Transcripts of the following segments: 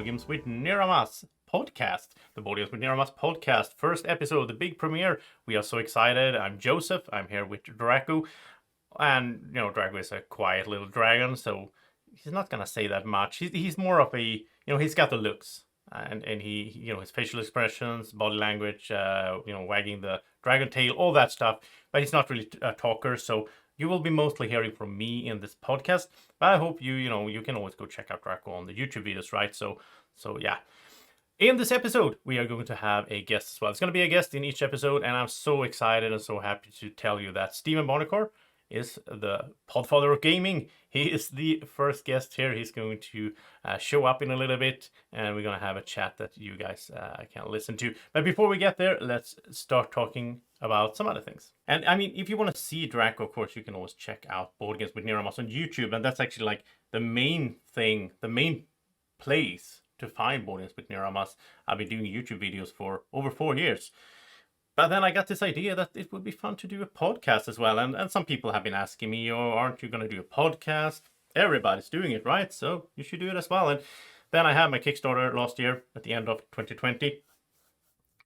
Boardgames with Niramas Podcast. The Boardgames with Niramas Podcast, first episode, the big premiere. We are so excited. I'm Joseph. I'm here with Drako. And, Drako is a quiet little dragon, so he's not going to say that much. He's more of a, he's got the looks. And he, his facial expressions, body language, wagging the dragon tail, all that stuff. But he's not really a talker, so you will be mostly hearing from me in this podcast. But I hope you can always go check out Drako on the YouTube videos, right? So yeah. In this episode, we are going to have a guest as well. It's going to be a guest in each episode, and I'm so excited and so happy to tell you that Stephen Buonocore is the podfather of gaming. He is the first guest here. He's going to show up in a little bit, and we're going to have a chat that you guys can listen to. But before we get there, let's start talking about some other things. And I mean, if you want to see Drako, of course, you can always check out Board Games with Niramas on YouTube, and that's actually like the main thing, the main place to find Board Games with Niramas. I've been doing YouTube videos for over 4 years. But then I got this idea that it would be fun to do a podcast as well. And some people have been asking me, oh, aren't you going to do a podcast? Everybody's doing it, right? So you should do it as well. And then I had my Kickstarter last year at the end of 2020.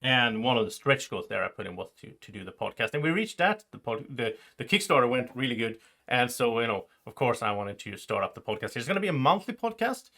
And one of the stretch goals there I put in was to do the podcast. And we reached that. The Kickstarter went really good. And so, of course, I wanted to start up the podcast. It's going to be a monthly podcast.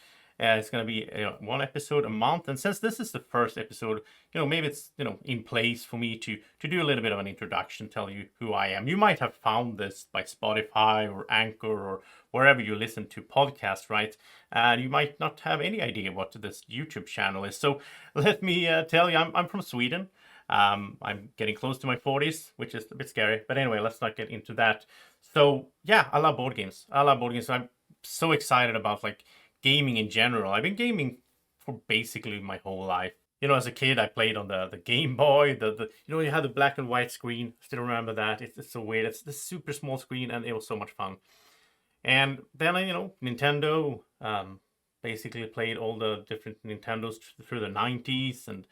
It's going to be one episode a month. And since this is the first episode, maybe it's, in place for me to do a little bit of an introduction, tell you who I am. You might have found this by Spotify or Anchor or wherever you listen to podcasts, right? And you might not have any idea what this YouTube channel is. So let me tell you, I'm from Sweden. I'm getting close to my 40s, which is a bit scary. But anyway, let's not get into that. So yeah, I love board games. I'm so excited about gaming in general. I've been gaming for basically my whole life. As a kid, I played on the Game Boy. You had the black and white screen. Still remember that. It's so weird. It's the super small screen, and it was so much fun. And then Nintendo. Basically played all the different Nintendos through the 90s, and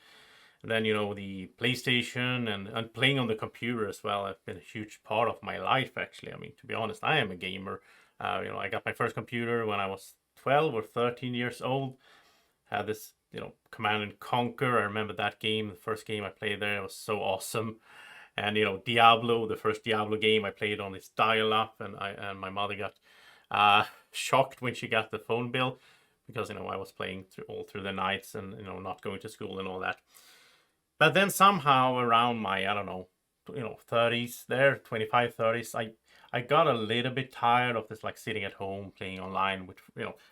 then the PlayStation and playing on the computer as well. Have been a huge part of my life, actually. I mean, to be honest, I am a gamer. I got my first computer when I was 12 or 13 years old. Had this, Command and Conquer. I remember that game, the first game I played there. It was so awesome. And, Diablo, the first Diablo game I played on its dial-up. And my mother got shocked when she got the phone bill because, I was playing all through the nights and, not going to school and all that. But then somehow around my, 30s there, 25, 30s, I got a little bit tired of this, sitting at home playing online, which,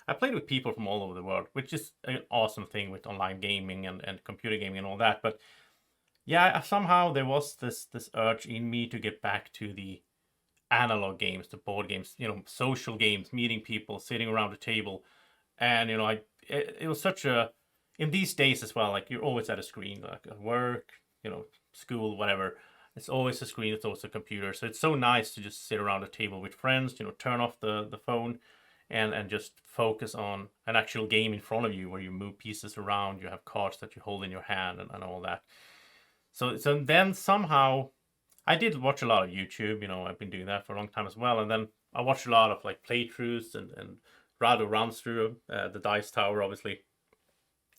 I played with people from all over the world, which is an awesome thing with online gaming and computer gaming and all that. But yeah, somehow there was this urge in me to get back to the analog games, the board games, social games, meeting people, sitting around a table. And, it was such a, in these days as well, you're always at a screen, at work, school, whatever. It's always a screen, it's always a computer. So it's so nice to just sit around a table with friends, turn off the phone and just focus on an actual game in front of you where you move pieces around, you have cards that you hold in your hand and all that. So then somehow I did watch a lot of YouTube, I've been doing that for a long time as well. And then I watched a lot of playthroughs and Rado runs through the Dice Tower, obviously.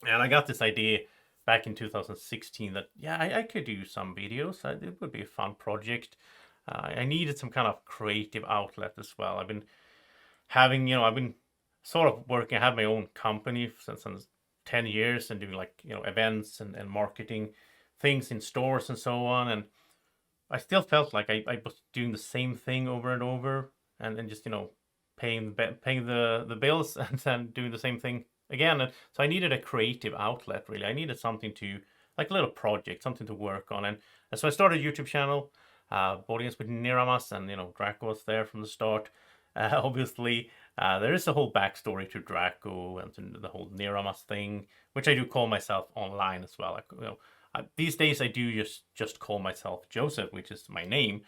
And I got this idea back in 2016 that, I could do some videos. It would be a fun project. I needed some kind of creative outlet as well. I've been having, I've been sort of working, I have my own company since 10 years and doing events and marketing things in stores and so on. And I still felt like I was doing the same thing over and over and just, paying the bills and then doing the same thing again. And so I needed a creative outlet, really. I needed something to, a little project, something to work on. And so I started a YouTube channel, Board Games with Niramas, and, Drako was there from the start. Obviously, there is a whole backstory to Drako and to the whole Niramas thing, which I do call myself online as well. These days I do just call myself Joseph, which is my name.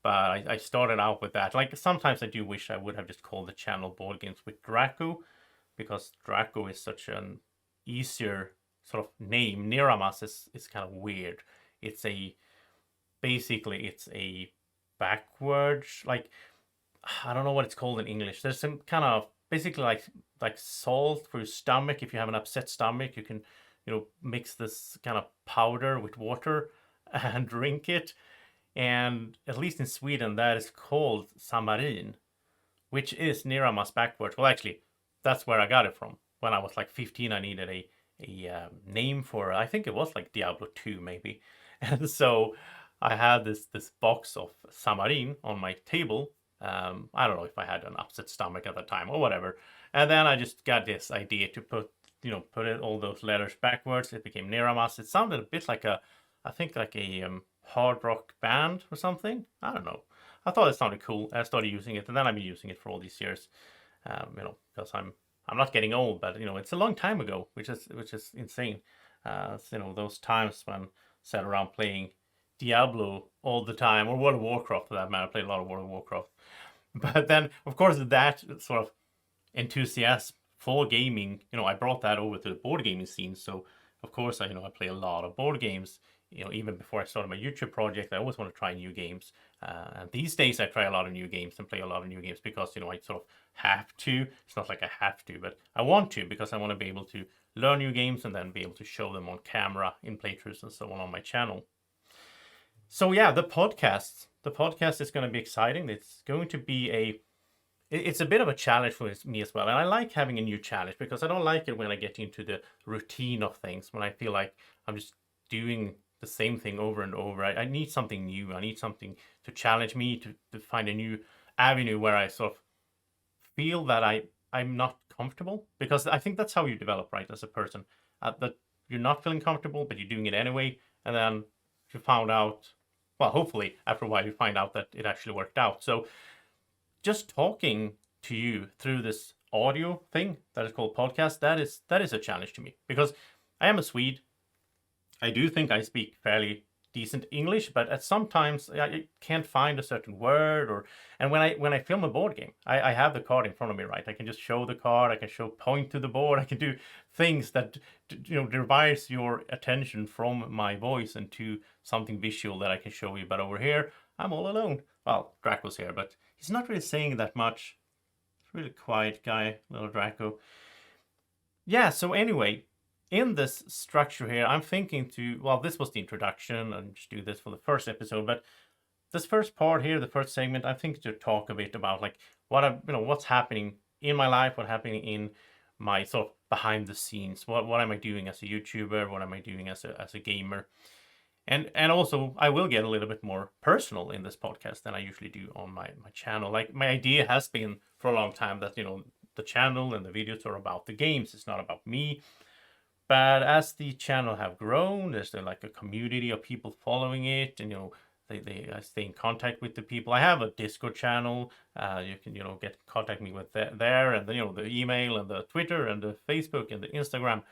But I started out with that. Sometimes I do wish I would have just called the channel Board Games with Drako, because Drako is such an easier sort of name. Niramas is kind of weird. It's a backwards, I don't know what it's called in English. There's some kind of basically like salt for your stomach. If you have an upset stomach, you can, mix this kind of powder with water and drink it. And at least in Sweden, that is called samarin, which is Niramas backwards. Well, actually, that's where I got it from. When I was like 15, I needed a name for, I think it was like Diablo 2 maybe. And so I had this box of samarin on my table. I don't know if I had an upset stomach at the time or whatever. And then I just got this idea to put it all those letters backwards. It became Niramas. It sounded a bit like I think like a hard rock band or something. I don't know. I thought it sounded cool. I started using it, and then I've been using it for all these years. Because I'm not getting old, but it's a long time ago, which is insane. Those times when I sat around playing Diablo all the time, or World of Warcraft for that matter. I played a lot of World of Warcraft. But then, of course, that sort of enthusiasm for gaming, I brought that over to the board gaming scene. So, of course, I play a lot of board games. Even before I started my YouTube project, I always want to try new games. And these days, I try a lot of new games and play a lot of new games because, I sort of have to. It's not like I have to, but I want to, because I want to be able to learn new games and then be able to show them on camera in playthroughs and so on my channel. So yeah, the podcast is going to be exciting. It's going to be it's a bit of a challenge for me as well. And I like having a new challenge because I don't like it when I get into the routine of things, when I feel like I'm just doing the same thing over and over. I need something new. I need something to challenge me, to find a new avenue where I sort of feel that I'm not comfortable, because I think that's how you develop, right, as a person. That you're not feeling comfortable, but you're doing it anyway. And then you found out, well, hopefully after a while you find out that it actually worked out. So just talking to you through this audio thing that is called podcast, that is a challenge to me, because I am a Swede. I do think I speak fairly decent English, but at sometimes I can't find a certain word, and when I film a board game, I have the card in front of me, right? I can just show the card, I can point to the board, I can do things that derives your attention from my voice into something visual that I can show you. But over here, I'm all alone. Well, Draco's here, but he's not really saying that much. He's a really quiet guy, little Drako. Yeah, so anyway, in this structure here, I'm thinking this was the introduction, and just do this for the first episode, but this first part here, the first segment, I think to talk a bit about like what's happening in my life, what's happening in my sort of behind the scenes, what am I doing as a YouTuber, what am I doing as a gamer, and also I will get a little bit more personal in this podcast than I usually do on my channel. Like, my idea has been for a long time that the channel and the videos are about the games, it's not about me. But as the channel have grown, there's like a community of people following it, and I stay in contact with the people. I have a Discord channel. You can get contact me with there, and then the email and the Twitter and the Facebook and the Instagram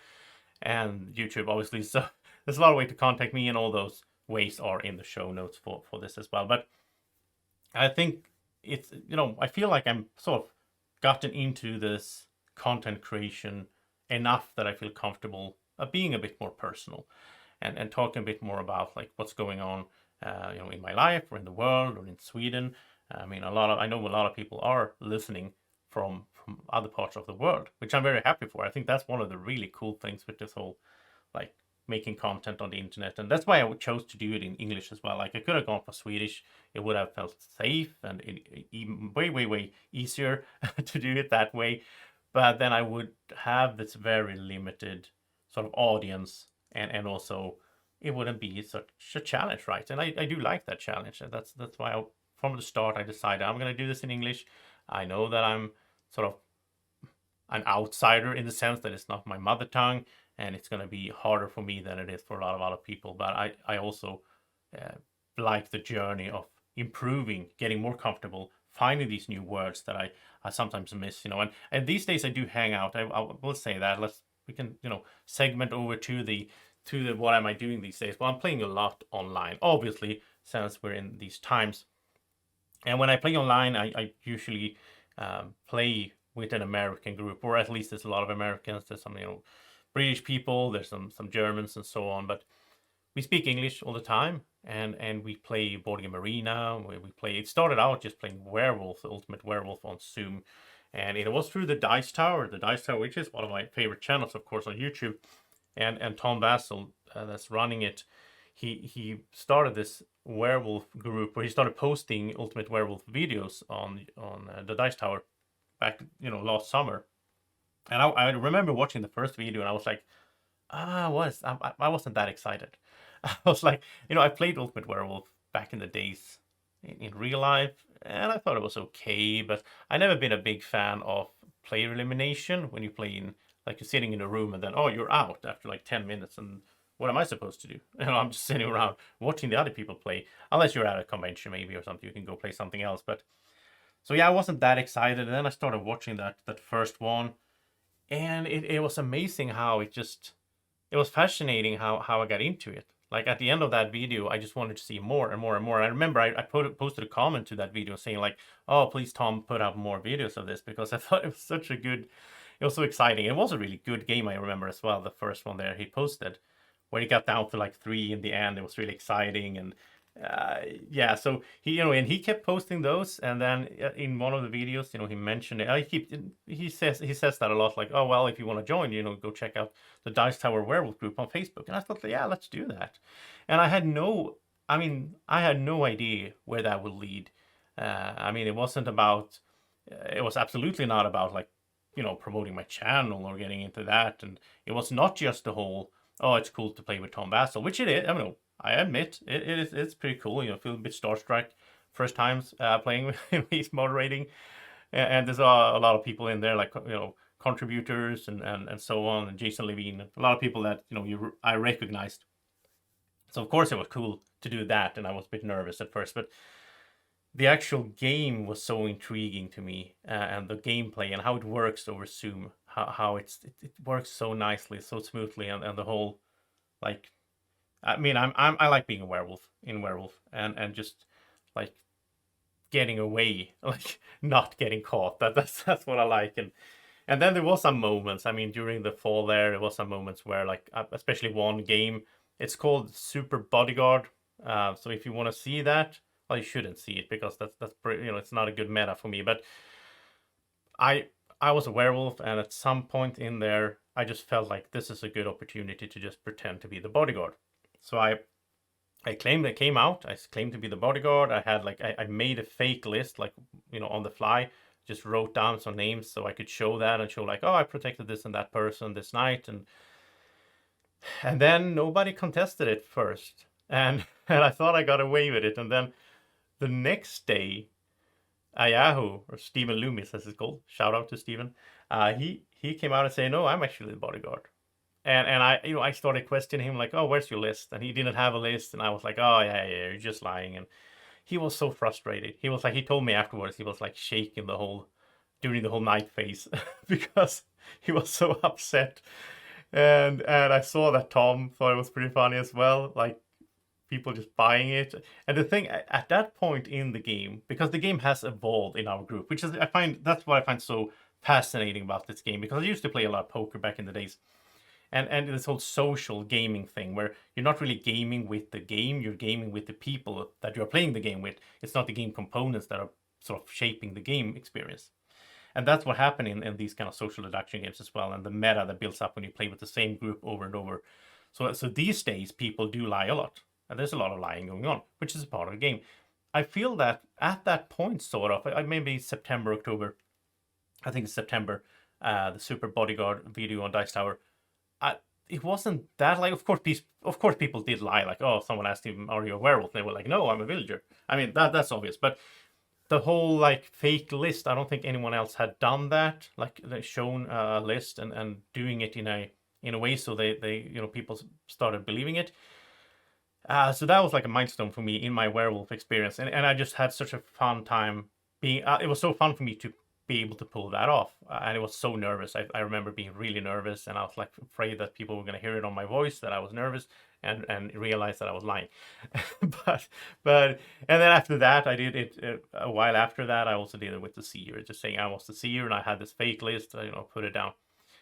and YouTube, obviously. So there's a lot of ways to contact me, and all those ways are in the show notes for this as well. But I think it's I feel like I'm sort of gotten into this content creation enough that I feel comfortable being a bit more personal and talking a bit more about like what's going on in my life or in the world or in Sweden. I mean, I know a lot of people are listening from other parts of the world, which I'm very happy for. I think that's one of the really cool things with this whole like making content on the internet, and that's why I chose to do it in English as well. Like, I could have gone for Swedish. It would have felt safe and even way easier to do it that way. But then I would have this very limited sort of audience, and also it wouldn't be such a challenge, right? And I do like that challenge, and that's why from the start I decided I'm going to do this in English. I know that I'm sort of an outsider in the sense that it's not my mother tongue, and it's going to be harder for me than it is for a lot of other people. But I also like the journey of improving, getting more comfortable, finding these new words that I sometimes miss, and these days I do hang out. I will say that we can segment over to the what am I doing these days. Well, I'm playing a lot online, obviously, since we're in these times. And when I play online, I usually play with an American group, or at least there's a lot of Americans. There's some British people, there's some Germans and so on, but we speak English all the time, and we play Boardgame Arena. We play. It started out just playing Werewolf, the Ultimate Werewolf on Zoom, and it was through the Dice Tower, which is one of my favorite channels, of course, on YouTube, and Tom Vassell, that's running it. He started this werewolf group where he started posting Ultimate Werewolf videos on the Dice Tower back, last summer. And I remember watching the first video, and I was like, I wasn't that excited. I was like, I played Ultimate Werewolf back in the days in real life, and I thought it was okay, but I never been a big fan of player elimination when you play in, like, you're sitting in a room and then, oh, you're out after like 10 minutes, and what am I supposed to do? I'm just sitting around watching the other people play, unless you're at a convention maybe or something, you can go play something else. But so yeah, I wasn't that excited, and then I started watching that first one, and it was amazing how it was fascinating how I got into it. Like, at the end of that video, I just wanted to see more and more and more. I remember I posted a comment to that video saying like, oh, please, Tom, put out more videos of this, because I thought it was it was so exciting. It was a really good game, I remember as well, the first one there he posted, where he got down to like 3 in the end. It was really exciting. And yeah, so he, and he kept posting those, and then in one of the videos, he mentioned it. He says that a lot, like, oh, well, if you want to join, go check out the Dice Tower Werewolf group on Facebook. And I thought, yeah, let's do that. And I had no idea where that would lead. It was absolutely not about, like, promoting my channel or getting into that. And it was not just the whole, oh, it's cool to play with Tom Vassell, which it is. I admit it's pretty cool. Feel a bit starstruck first times playing with him. He's moderating, and there's a lot of people in there, like, contributors and so on, and Jason Levine, a lot of people that I recognized. So of course it was cool to do that, and I was a bit nervous at first, but the actual game was so intriguing to me, and the gameplay and how it works over Zoom, how it works so nicely, so smoothly, and the whole, like, I like being a werewolf and just like getting away, like not getting caught. That's what I like. And then there was some moments. During the fall there was some moments where, like, especially one game, it's called Super Bodyguard. So if you want to see that, well, you shouldn't see it, because that's it's not a good meta for me. But I was a werewolf, and at some point in there, I just felt like this is a good opportunity to just pretend to be the bodyguard. So I claimed to be the bodyguard. I had, like, I made a fake list, like, on the fly, just wrote down some names so I could show that and show, like, oh, I protected this and that person this night. And then nobody contested it first. And I thought I got away with it. And then the next day, Ayahu, or Stephen Loomis as it's called, shout out to Stephen, he came out and said, no, I'm actually the bodyguard. And I started questioning him, like, oh, where's your list? And he didn't have a list. And I was like, oh, yeah, you're just lying. And he was so frustrated. He was like, he told me afterwards, he was like shaking during the whole night phase because he was so upset. And I saw that Tom thought it was pretty funny as well, like people just buying it. And the thing at that point in the game, because the game has evolved in our group, which is, that's what I find so fascinating about this game, because I used to play a lot of poker back in the days. And this whole social gaming thing, where you're not really gaming with the game, you're gaming with the people that you're playing the game with. It's not the game components that are sort of shaping the game experience. And that's what happened in these kind of social deduction games as well, and the meta that builds up when you play with the same group over and over. So these days, people do lie a lot. And there's a lot of lying going on, which is a part of the game. I feel that at that point, sort of, maybe September, October, I think it's September, the Super Bodyguard video on Dice Tower, it wasn't that, like, of course people did lie, like, oh, someone asked him, are you a werewolf? And they were like, no, I'm a villager. That's obvious. But the whole, like, fake list, I don't think anyone else had done that, like, they shown a list and doing it in a way so they people started believing it. So that was like a milestone for me in my werewolf experience, and I just had such a fun time being. It was so fun for me to be able to pull that off, and it was so nervous. I remember being really nervous, and I was like afraid that people were going to hear it on my voice that I was nervous, and realize that I was lying. but and then after that, I did it a while after that. I also did it with the seer, just saying I was the seer, and I had this fake list. Put it down.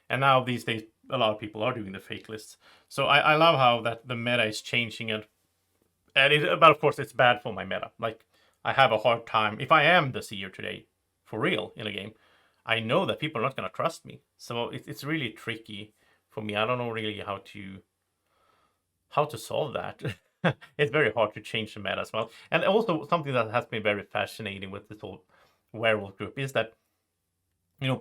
And now these days, a lot of people are doing the fake lists. So I love how that the meta is changing, but of course it's bad for my meta. Like, I have a hard time if I am the seer today, for real, in a game. I know that people are not going to trust me. So it's really tricky for me. I don't know really how to solve that. It's very hard to change the meta as well. And also something that has been very fascinating with this whole werewolf group is that,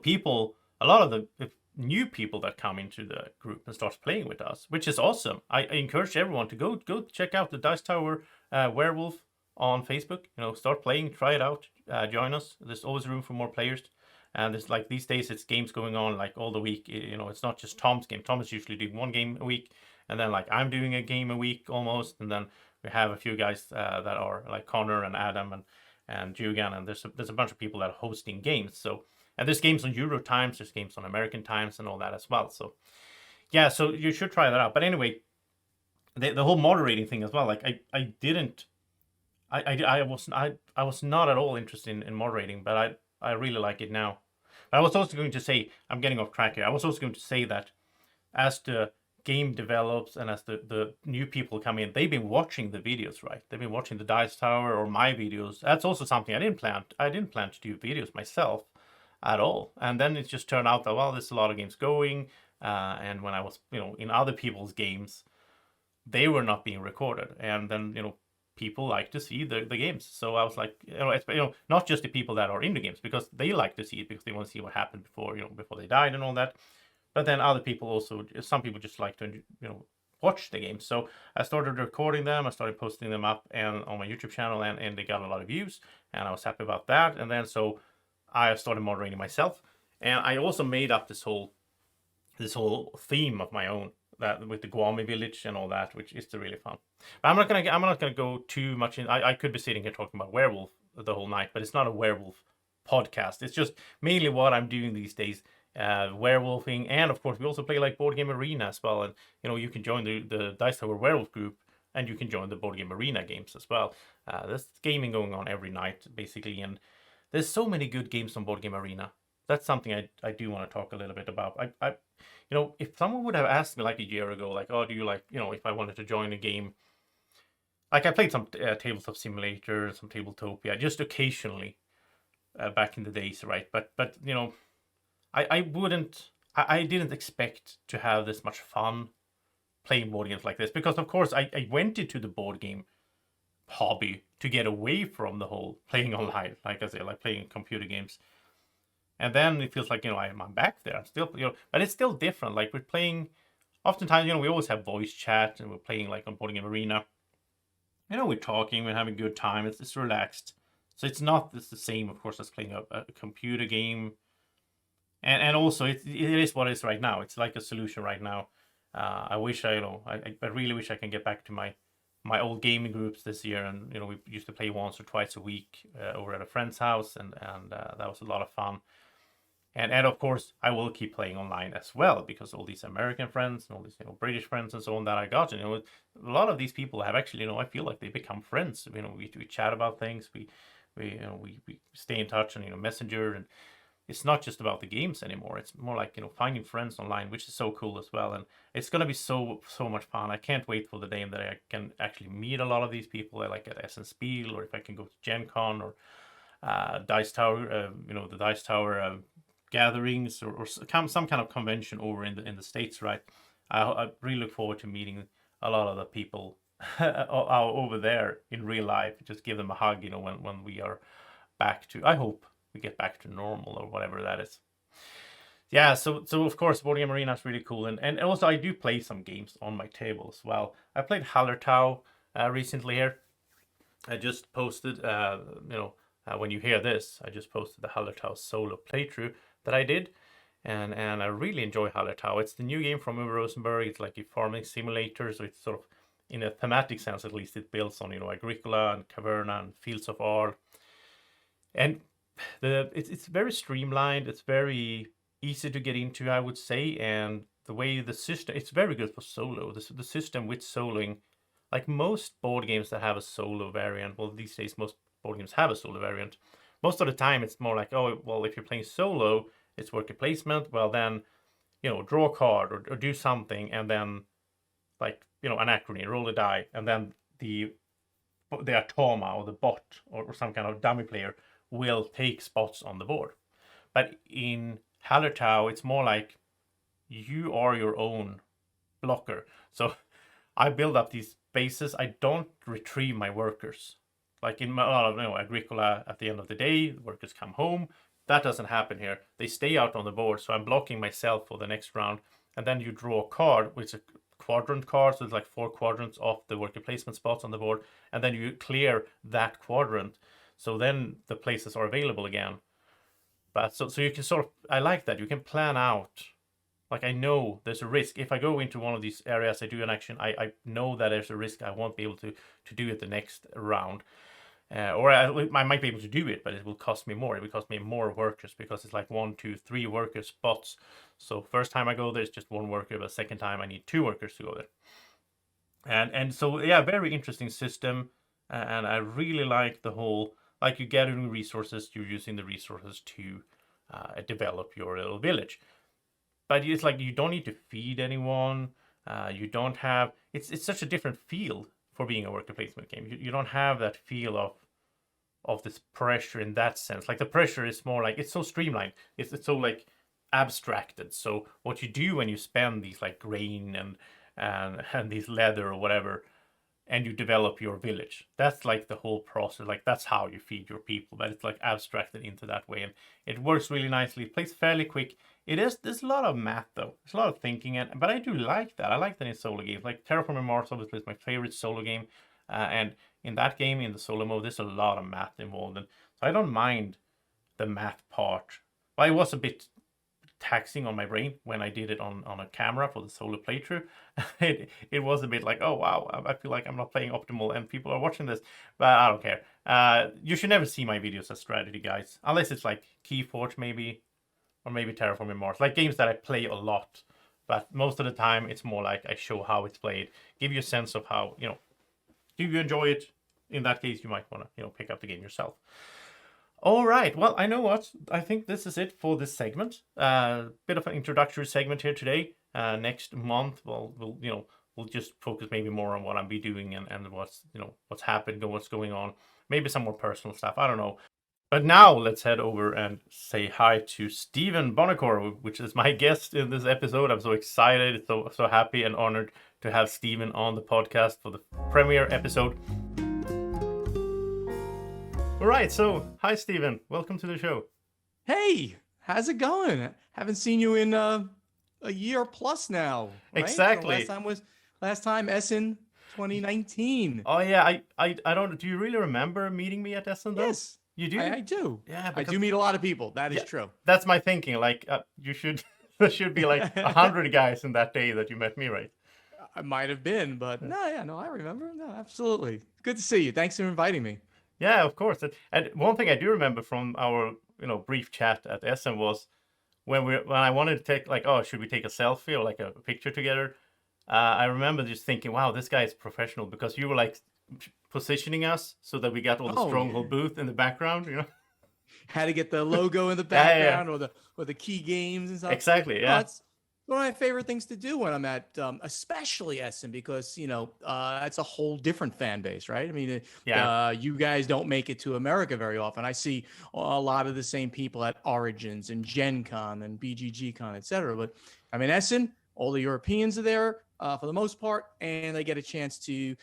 people, a lot of the new people that come into the group and starts playing with us, which is awesome. I encourage everyone to go check out the Dice Tower Werewolf on Facebook. Start playing, try it out, join us. There's always room for more players. And it's like these days, it's games going on like all the week. It's not just Tom's game. Tom is usually doing one game a week, and then like I'm doing a game a week almost, and then we have a few guys that are like Connor and Adam and Jugan, and there's a bunch of people that are hosting games. So, and there's games on Euro times, there's games on American times, and all that as well. So yeah, so you should try that out. But anyway, the whole moderating thing as well. Like I was not at all interested in moderating, but I really like it now. But I was also going to say, I'm getting off track here. I was also going to say that as the game develops and as the new people come in, they've been watching the videos, right? They've been watching the Dice Tower or my videos. That's also something I didn't plan to do videos myself at all. And then it just turned out that, well, there's a lot of games going. And when I was, in other people's games, they were not being recorded. And then, people like to see the games. So I was like, not just the people that are in the games, because they like to see it because they want to see what happened before, before they died and all that. But then other people also, some people just like to, watch the games. So I started recording them. I started posting them up and on my YouTube channel, and they got a lot of views, and I was happy about that. And then so I started moderating myself, and I also made up this whole theme of my own, that with the Guami village and all that, which is really fun. But I'm not gonna go too much in. I could be sitting here talking about werewolf the whole night, but it's not a werewolf podcast. It's just mainly what I'm doing these days, werewolfing, and of course we also play like Board Game Arena as well. And you can join the Dice Tower Werewolf group, and you can join the Board Game Arena games as well. There's gaming going on every night basically, and there's so many good games on Board Game Arena. That's something I do want to talk a little bit about. If someone would have asked me like a year ago, like, oh, do you like, if I wanted to join a game, like I played some Tabletop Simulator, some Tabletopia, just occasionally back in the days, right? But I didn't expect to have this much fun playing board games like this, because of course I went into the board game hobby to get away from the whole playing online, like I say, like playing computer games. And then it feels like, I'm back there. I'm still, but it's still different. Like we're playing, oftentimes, we always have voice chat, and we're playing like on Board Game Arena. We're talking, we're having a good time. It's relaxed. So it's not the same, of course, as playing a computer game. And also it is what it is right now. It's like a solution right now. I wish I really wish I can get back to my old gaming groups this year. And, we used to play once or twice a week over at a friend's house, and that was a lot of fun. And of course, I will keep playing online as well, because all these American friends and all these British friends and so on that I got, a lot of these people have actually, I feel like they become friends. We chat about things, we stay in touch on Messenger, and it's not just about the games anymore. It's more like finding friends online, which is so cool as well. And it's gonna be so much fun. I can't wait for the day that I can actually meet a lot of these people, like at Essen Spiel, or if I can go to Gen Con or Dice Tower, the Dice Tower gatherings, or some kind of convention over in the States, right? I really look forward to meeting a lot of the people over there in real life. Just give them a hug, when we are back to, I hope we get back to normal, or whatever that is. Yeah, so of course Board Game Arena is really cool, and also I do play some games on my table as well. I played Hallertau recently here. I just posted, when you hear this, I just posted the Hallertau solo playthrough that I did, and I really enjoy Hallertau. It's the new game from Uwe Rosenberg. It's like a farming simulator, so it's sort of, in a thematic sense at least, it builds on Agricola and Caverna and Fields of Arle, and it's very streamlined. It's very easy to get into, I would say, and the way the system, it's very good for solo. The system with soloing, like most board games that have a solo variant, well, these days most board games have a solo variant. Most of the time it's more like, oh, well, if you're playing solo, it's worker placement. Well, then, draw a card or do something, and then, like, anachrony, roll a die, and then the automa or the bot or some kind of dummy player will take spots on the board. But in Hallertau, it's more like you are your own blocker. So I build up these bases. I don't retrieve my workers. Like in a lot of Agricola, at the end of the day, the workers come home. That doesn't happen here. They stay out on the board, so I'm blocking myself for the next round. And then you draw a card, which is a quadrant card, so it's like 4 quadrants of the worker placement spots on the board, and then you clear that quadrant. So then the places are available again. But so you can sort of, I like that. You can plan out. Like, I know there's a risk. If I go into one of these areas, I do an action, I know that there's a risk I won't be able to do it the next round. Or I might be able to do it, but it will cost me more. It will cost me more workers because it's like 1, 2, 3 worker spots. So first time I go there, it's just 1 worker, but second time I need 2 workers to go there. And so, yeah, very interesting system. And I really like the whole, like, you're gathering resources, you're using the resources to develop your little village. But it's like you don't need to feed anyone. You don't have, it's such a different feel for being a worker placement game. You don't have that feel of this pressure in that sense. Like, the pressure is more like, it's so streamlined. It's so like abstracted. So what you do when you spend these like grain and these leather or whatever, and you develop your village, that's like the whole process. Like, that's how you feed your people, but it's like abstracted into that way, and it works really nicely. It plays fairly quick. There's a lot of math though. There's a lot of thinking, but I do like that. I like that in solo games. Like Terraforming Mars obviously is my favorite solo game, and in that game, in the solo mode, there's a lot of math involved, and so I don't mind the math part. Well, it was a bit taxing on my brain when I did it on a camera for the solo playthrough. It was a bit like, oh wow, I feel like I'm not playing optimal and people are watching this, but I don't care. You should never see my videos as strategy guides, unless it's like Keyforge maybe, or maybe Terraforming Mars, like games that I play a lot. But most of the time, it's more like I show how it's played, give you a sense of how, do you enjoy it? In that case, you might want to, pick up the game yourself. All right. Well, I know what. I think this is it for this segment. Bit of an introductory segment here today. Next month, we'll just focus maybe more on what I'll be doing and what's happened and what's going on. Maybe some more personal stuff. I don't know. But now let's head over and say hi to Stephen Buonocore, which is my guest in this episode. I'm so excited, so happy and honored to have Stephen on the podcast for the premiere episode. All right, so hi Stephen, welcome to the show. Hey, how's it going? Haven't seen you in a year plus now. Right? Exactly. So last time Essen 2019. Oh yeah, I don't. Do you really remember meeting me at Essen? Yes. You do? I do. Yeah, I do meet a lot of people. That is true. That's my thinking. Like, you should, there should be like 100 guys in that day that you met me, right? I might have been, but no, I remember. No, absolutely. Good to see you. Thanks for inviting me. Yeah, of course. And one thing I do remember from our, brief chat at Essen was when I wanted to take, like, oh, should we take a selfie or like a picture together? I remember just thinking, wow, this guy is professional, because you were like positioning us so that we got all the Stronghold booth in the background, Had to get the logo in the background or the key games and stuff. Exactly, yeah. That's one of my favorite things to do when I'm at, especially Essen, because, it's a whole different fan base, right? I mean, you guys don't make it to America very often. I see a lot of the same people at Origins and Gen Con and BGG Con, et cetera. But I mean, Essen, all the Europeans are there for the most part, and they get a chance to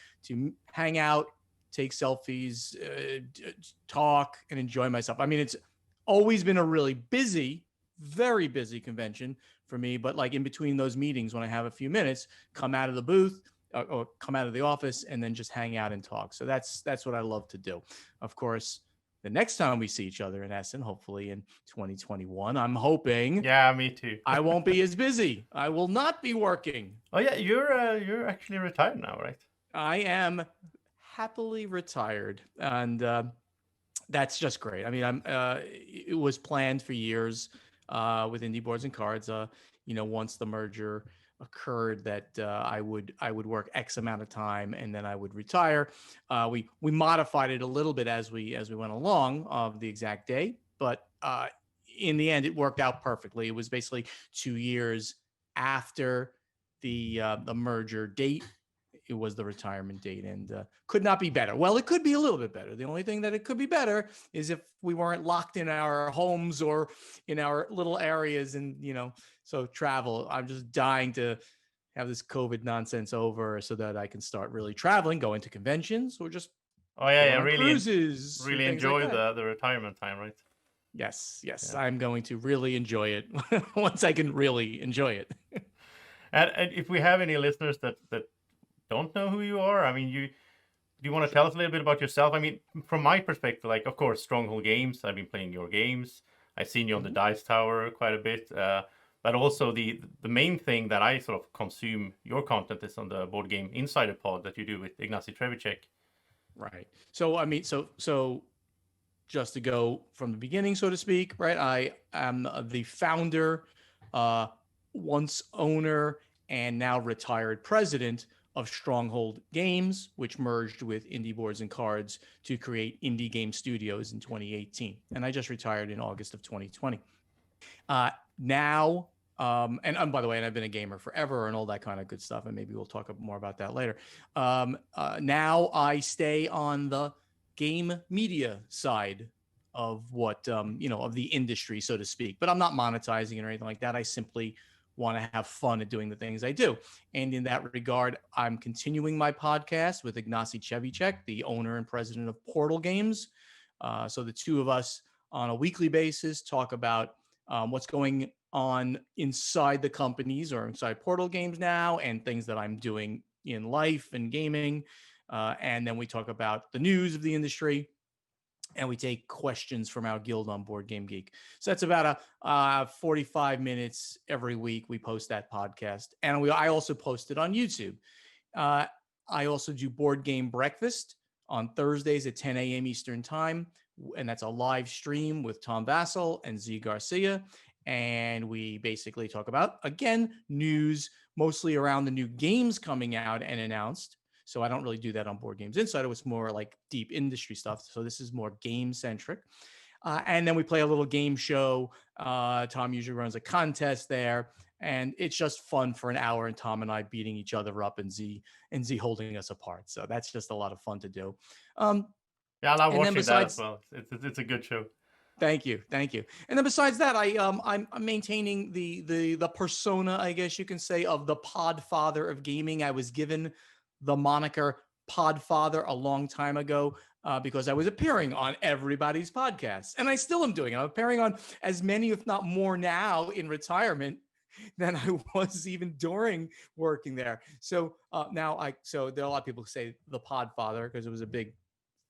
hang out, take selfies, talk, and enjoy myself. I mean, it's always been a really busy, very busy convention for me, but like in between those meetings, when I have a few minutes, come out of the booth or come out of the office and then just hang out and talk. So that's what I love to do. Of course, the next time we see each other in Essen, hopefully in 2021, I'm hoping. Yeah, me too. I won't be as busy. I will not be working. Oh yeah, you're actually retired now, right? I am happily retired, and that's just great. I mean, it was planned for years with Indie Boards and Cards. Once the merger occurred, that I would work X amount of time and then I would retire. We modified it a little bit as we went along of the exact day, but in the end, it worked out perfectly. It was basically 2 years after the merger date. it was the retirement date, and could not be better. Well, it could be a little bit better. The only thing that it could be better is if we weren't locked in our homes or in our little areas, and so travel. I'm just dying to have this COVID nonsense over so that I can start really traveling, going to conventions, or just going on cruises, really enjoy the retirement time, right? Yes, I'm going to really enjoy it once I can really enjoy it. And if we have any listeners that don't know who you are, I mean, do you want to tell us a little bit about yourself? I mean, from my perspective, like, of course, Stronghold Games, I've been playing your games. I've seen you on the Dice Tower quite a bit. But also the main thing that I sort of consume your content is on the Board Game Insider pod that you do with Ignacy Trzewiczek. Right. So, I mean, so just to go from the beginning, so to speak, right? I am the founder, once owner, and now retired president of Stronghold Games, which merged with Indie Boards and Cards to create Indie Game Studios in 2018. And I just retired in August of 2020. Now, and by the way, and I've been a gamer forever and all that kind of good stuff, and maybe we'll talk more about that later. Now I stay on the game media side of what, of the industry, so to speak, but I'm not monetizing it or anything like that. I simply want to have fun at doing the things I do. And in that regard, I'm continuing my podcast with Ignacy Trzewiczek, the owner and president of Portal Games. So the two of us on a weekly basis talk about what's going on inside the companies or inside Portal Games now, and things that I'm doing in life and gaming. And then we talk about the news of the industry, and we take questions from our guild on Board Game Geek. So that's about 45 minutes every week. We post that podcast, and I also post it on YouTube. I also do Board Game Breakfast on Thursdays at 10 a.m. Eastern Time, and that's a live stream with Tom Vassell and Z Garcia. And we basically talk about, again, news, mostly around the new games coming out and announced. So I don't really do that on Board Games Insider. It's more like deep industry stuff. So this is more game centric. And then we play a little game show. Tom usually runs a contest there, and it's just fun for an hour. And Tom and I beating each other up, and Z holding us apart. So that's just a lot of fun to do. Yeah, I love watching that as well. It's a good show. Thank you. And then besides that, I'm maintaining the persona, I guess you can say, of the Podfather of gaming. I was given the moniker Podfather a long time ago because I was appearing on everybody's podcasts, and I still am doing it. I'm appearing on as many, if not more, now in retirement than I was even during working there. So so there are a lot of people who say the Podfather because it was a big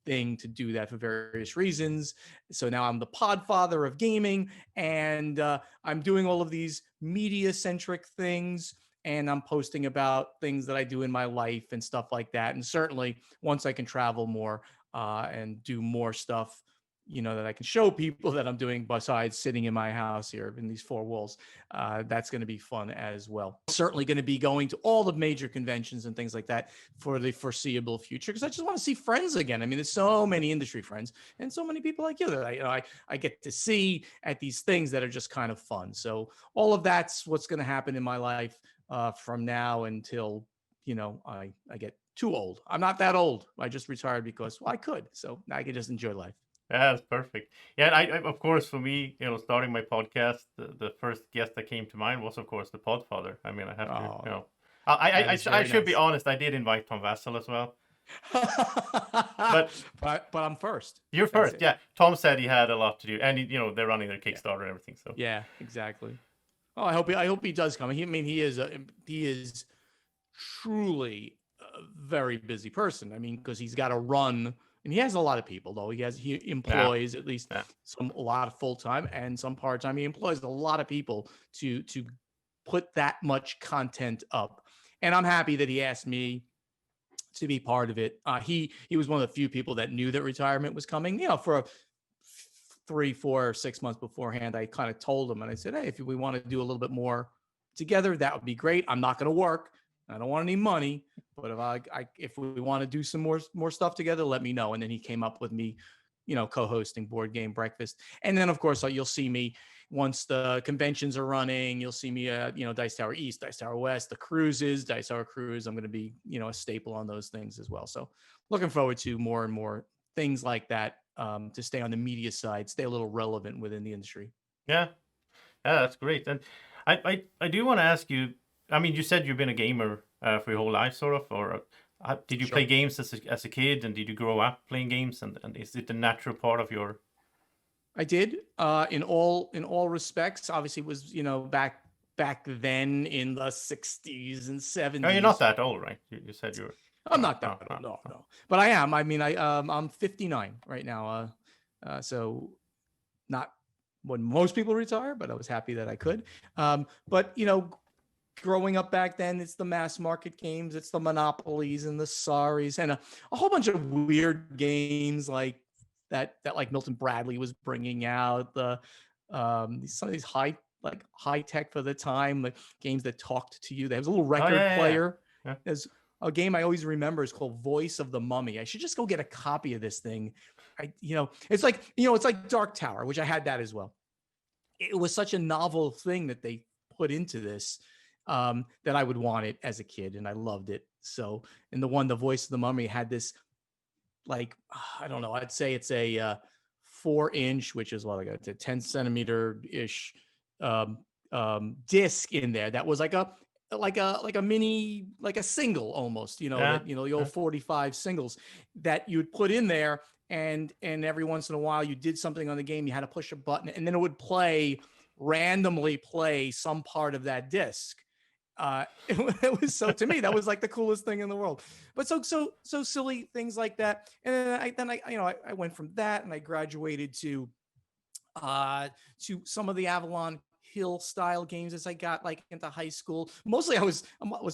thing to do that for various reasons. So now I'm the Podfather of gaming, and I'm doing all of these media-centric things, and I'm posting about things that I do in my life and stuff like that. And certainly once I can travel more and do more stuff, that I can show people that I'm doing besides sitting in my house here in these four walls, that's going to be fun as well. Certainly going to be going to all the major conventions and things like that for the foreseeable future, because I just want to see friends again. I mean, there's so many industry friends and so many people like you that I get to see at these things that are just kind of fun. So all of that's what's going to happen in my life from now until, I get too old. I'm not that old. I just retired because, I could. So now I can just enjoy life. Yeah, that's perfect. Yeah, and I of course, for me, starting my podcast, the first guest that came to mind was, of course, the Podfather. I mean, I have to, I should be honest. I did invite Tom Vassell as well. but I'm first. You're first, yeah. Tom said he had a lot to do, and they're running their Kickstarter and everything. So yeah, exactly. Oh, I hope he does come. He is truly a very busy person. I mean, because he's got to run. And he has a lot of people, though. He employs at least a lot of full-time and some part-time. He employs a lot of people to put that much content up. And I'm happy that he asked me to be part of it. He was one of the few people that knew that retirement was coming. For 3, 4, 6 months beforehand, I kind of told him, and I said, hey, if we want to do a little bit more together, that would be great. I'm not going to work. I don't want any money, but if we want to do some more stuff together, let me know. And then he came up with me co-hosting Board Game Breakfast. And then, of course, you'll see me once the conventions are running. You'll see me at, Dice Tower East, Dice Tower West, the cruises, Dice Tower Cruise. I'm going to be, a staple on those things as well. So looking forward to more and more things like that, to stay on the media side, stay a little relevant within the industry. Yeah, that's great. And I do want to ask you. I mean, you said you've been a gamer for your whole life, sort of, or did you play games as a kid, and did you grow up playing games, and is it a natural part of your? I did, in all respects. Obviously, it was back then in the 60s and 70s. Oh, you're not that old, right? You said you were. I'm not that old, no. But I am. I mean, I'm 59 right now. So not when most people retire, but I was happy that I could. But growing up back then, it's the mass market games, it's the Monopolies and the Sorries, and a whole bunch of weird games like that like Milton Bradley was bringing out. Some of these high tech for the time, like games that talked to you. There was a little record player. Yeah. There's a game I always remember is called Voice of the Mummy. I should just go get a copy of this thing. It's like Dark Tower, which I had that as well. It was such a novel thing that they put into this, that I would want it as a kid, and I loved it. So, and the Voice of the Mummy had this, like, I don't know, I'd say it's a 4-inch, which is like a 10 centimeter ish disc in there that was like a mini, like a single almost, the old 45 singles that you would put in there, and every once in a while you did something on the game, you had to push a button, and then it would randomly play some part of that disc. It was, so to me, that was like the coolest thing in the world. But so silly things like that. And then I went from that, and I graduated to some of the Avalon Hill style games as I got like into high school. Mostly I was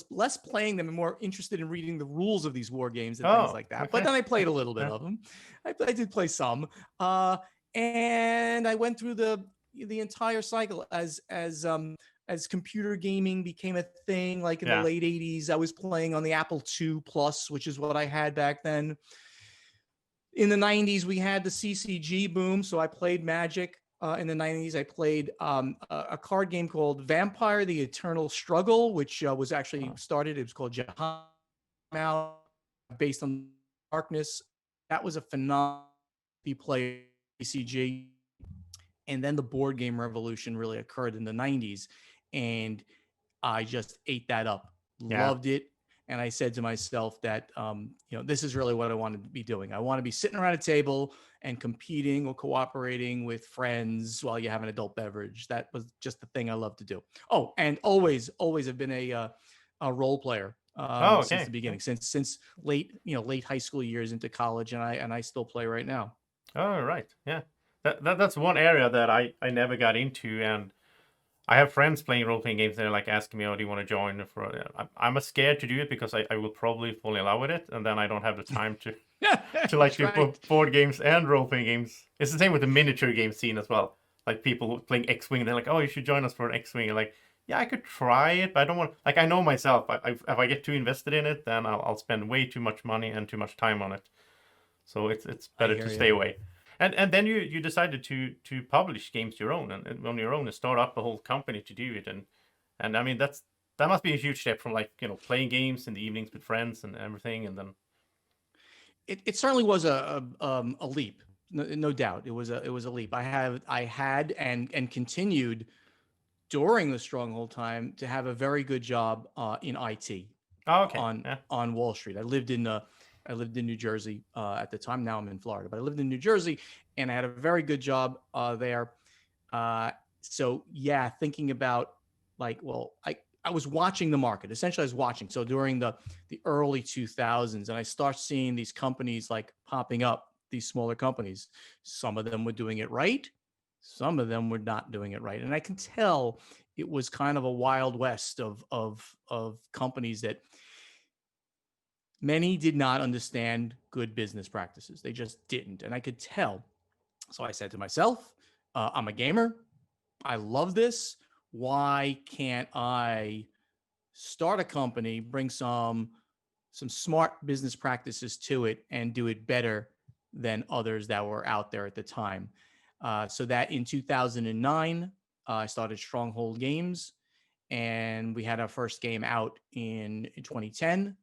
less playing them and more interested in reading the rules of these war games and things like that. Okay. But then I played a little bit of them. I did play some. And I went through the entire cycle as computer gaming became a thing, like in the late 80s. I was playing on the Apple II Plus, which is what I had back then. In the 90s, we had the CCG boom, so I played Magic. In the 90s, I played a card game called Vampire: The Eternal Struggle, which was actually started. It was called Jahan, based on Darkness. That was a phenomenal play CCG. And then the board game revolution really occurred in the 90s. And I just ate that up, loved it. And I said to myself that, this is really what I want to be doing. I want to be sitting around a table and competing or cooperating with friends while you have an adult beverage. That was just the thing I love to do. Oh, and always have been a role player since the beginning, since late high school years into college. And I still play right now. Oh, right. Yeah. That's one area that I never got into, and I have friends playing role-playing games, and they're like asking me, "Oh, do you want to join?" I'm scared to do it because I will probably fall in love with it, and then I don't have the time to do board games and role-playing games. It's the same with the miniature game scene as well. Like people playing X-Wing, they're like, "Oh, you should join us for an X-Wing." And like, yeah, I could try it, but I don't want. Like, I know myself. If I get too invested in it, then I'll spend way too much money and too much time on it. So it's better to stay away. And then you decided to publish games your own and on your own and start up a whole company to do it. And I mean, that must be a huge step from playing games in the evenings with friends and everything. And then it certainly was a leap, no doubt. It was a leap. I had and continued during the Stronghold time to have a very good job in IT. On Wall Street. I lived in New Jersey at the time. Now I'm in Florida, but I lived in New Jersey, and I had a very good job there. So yeah, thinking about I was watching the market. Essentially, I was watching. So during the early 2000s, and I start seeing these companies like popping up, these smaller companies. Some of them were doing it right. Some of them were not doing it right. And I can tell it was kind of a wild west of companies that many did not understand good business practices. They just didn't. And I could tell. So I said to myself, I'm a gamer. I love this. Why can't I start a company, bring some smart business practices to it, and do it better than others that were out there at the time. So that in 2009, I started Stronghold Games, and we had our first game out in 2010.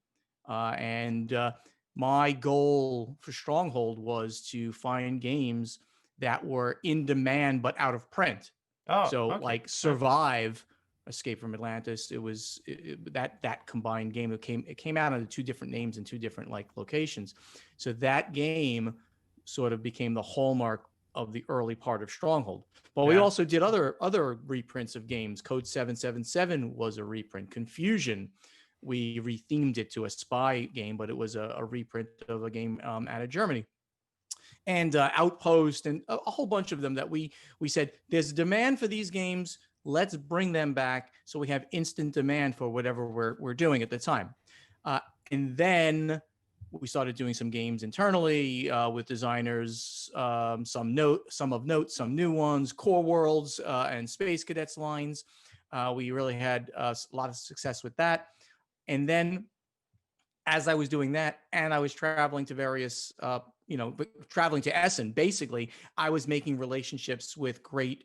And my goal for Stronghold was to find games that were in demand but out of print. Oh, So okay. like Survive, Escape from Atlantis, that combined game. It came out under two different names in two different like locations. So that game sort of became the hallmark of the early part of Stronghold. But we Yeah. also did other reprints of games. Code 777 was a reprint. Confusion, we rethemed it to a spy game, but it was a reprint of a game out of Germany. And Outpost and a whole bunch of them that we said there's demand for these games. Let's bring them back so we have instant demand for whatever we're doing at the time. And then we started doing some games internally with designers, some of note, some new ones, Core Worlds and Space Cadets lines. We really had a lot of success with that. And then as I was doing that, and I was traveling to various, traveling to Essen, basically, I was making relationships with great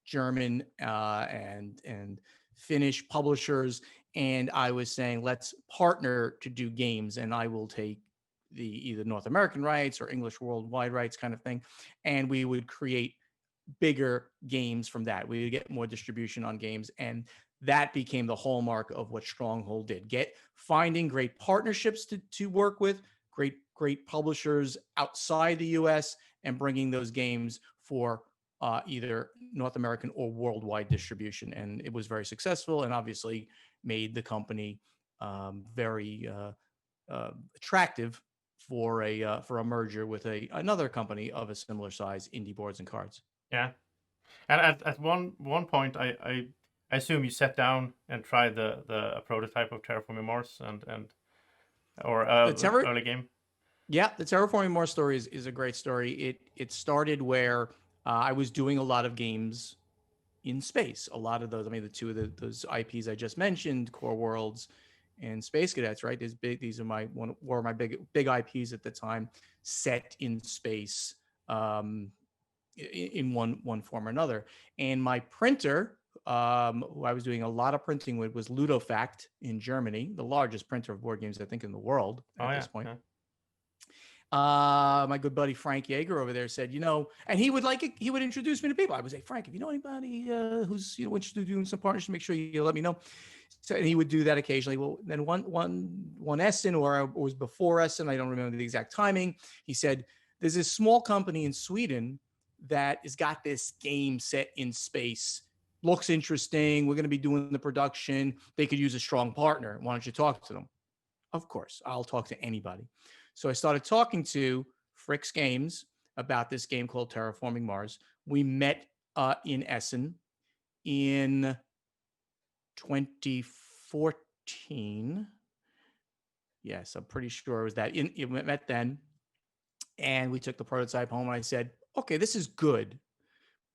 German and Finnish publishers, and I was saying, let's partner to do games, and I will take the either North American rights or English worldwide rights kind of thing, and we would create bigger games from that. We would get more distribution on games, and that became the hallmark of what Stronghold did. Finding great partnerships to work with, great publishers outside the US, and bringing those games for either North American or worldwide distribution. And it was very successful, and obviously made the company very attractive for a merger with another company of a similar size, Indie Boards and Cards. Yeah. And at one point, I assume you sat down and tried the prototype of Terraforming Mars or early game. Yeah, the Terraforming Mars story is a great story. It started where I was doing a lot of games in space. A lot of those, I mean, the two of those IPs I just mentioned, Core Worlds and Space Cadets, right? These are my big IPs at the time, set in space. In one form or another. And my printer, who I was doing a lot of printing with, was Ludofact in Germany, the largest printer of board games, I think, in the world at this point. Yeah. My good buddy Frank Yeager over there said, and he would introduce me to people. I would say, Frank, if you know anybody who's interested in doing some partnership, make sure you let me know. So, and he would do that occasionally. Well, then one Essen, or it was before Essen, I don't remember the exact timing. He said, there's this small company in Sweden that has got this game set in space. Looks interesting. We're going to be doing the production. They could use a strong partner. Why don't you talk to them? Of course, I'll talk to anybody. So I started talking to Fricks Games about this game called Terraforming Mars. We met in Essen in 2014. Yes, I'm pretty sure it was that. It met then. And we took the prototype home, and I said, okay, this is good,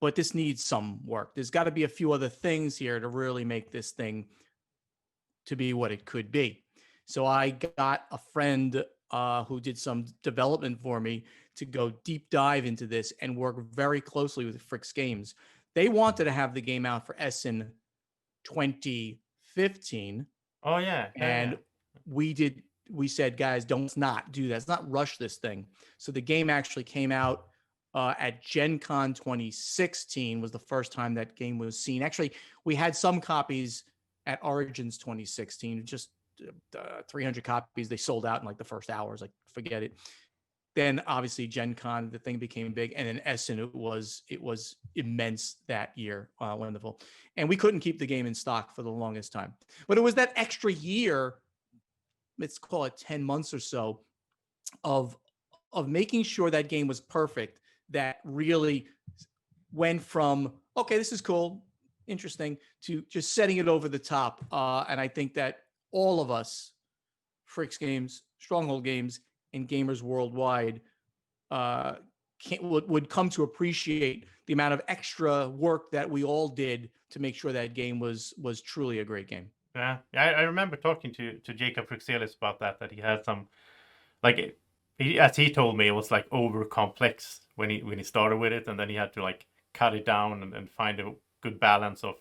but this needs some work. There's got to be a few other things here to really make this thing to be what it could be. So I got a friend who did some development for me to go deep dive into this and work very closely with Fricks Games. They wanted to have the game out for Essen 2015. Oh yeah. And we said, guys, don't not do that. Let's not rush this thing. So the game actually came out at Gen Con 2016 was the first time that game was seen. Actually, we had some copies at Origins 2016, just 300 copies. They sold out in like the first hours, like forget it. Then obviously Gen Con, the thing became big. And then Essen, it was immense that year. Wonderful. And we couldn't keep the game in stock for the longest time. But it was that extra year, let's call it 10 months or so, of making sure that game was perfect, that really went from, okay, this is cool, interesting, to just setting it over the top. And I think that all of us, Fricks Games, Stronghold Games, and gamers worldwide would come to appreciate the amount of extra work that we all did to make sure that game was truly a great game. Yeah, I remember talking to Jacob Frixelis about that he had some, like, as he told me, it was like over complex when he started with it, and then he had to like cut it down and find a good balance of,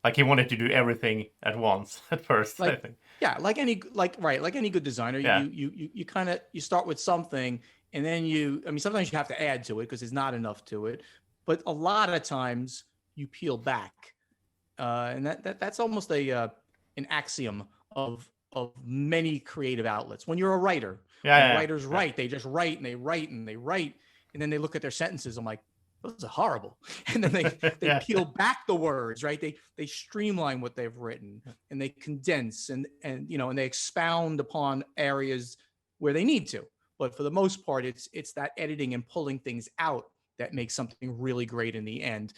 like, he wanted to do everything at once at first, I Like, think. yeah, like any good designer, Yeah. you kind of you start with something, and then I mean, sometimes you have to add to it because there's not enough to it, but a lot of times you peel back, and that's almost an axiom of many creative outlets. When you're a writer, Yeah, when yeah, writers yeah. write, they just write and they write and they write, and then they look at their sentences. I'm like, those are horrible. And then they Yeah. peel back the words, right? They streamline what they've written, and they condense and and they expound upon areas where they need to. But for the most part, it's that editing and pulling things out that makes something really great in the end.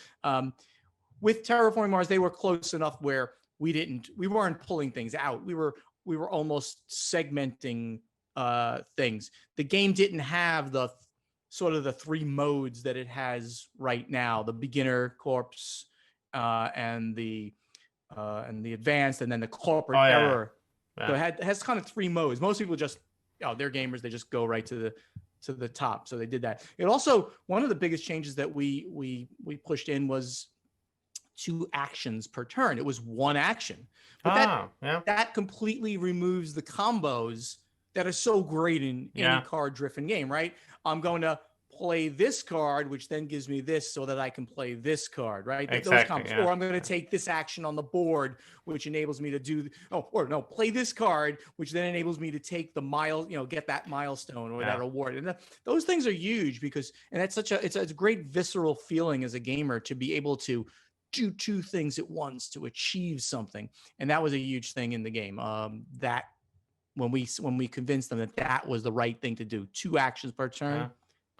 With Terraforming Mars, they were close enough where we weren't pulling things out. We were almost segmenting things. The game didn't have the sort of the three modes that it has right now: the beginner, corpse, and the advanced, and then the corporate Oh yeah. error. So Yeah. it has kind of three modes. Most people just, they're gamers, they just go right to the top. So they did that. It also, one of the biggest changes that we pushed in was 2 actions per turn. It was 1 action, but Yeah. that completely removes the combos that are so great in any Yeah. card-driven game, right? I'm going to play this card, which then gives me this so that I can play this card, right? Those Exactly. combos. Yeah. Or I'm going to take this action on the board, which enables me to do, play this card, which then enables me to take the get that milestone or that award. And those things are huge because, and that's it's a great visceral feeling as a gamer to be able to do 2 things at once to achieve something. And that was a huge thing in the game. That when we convinced them that was the right thing to do, 2 actions per turn,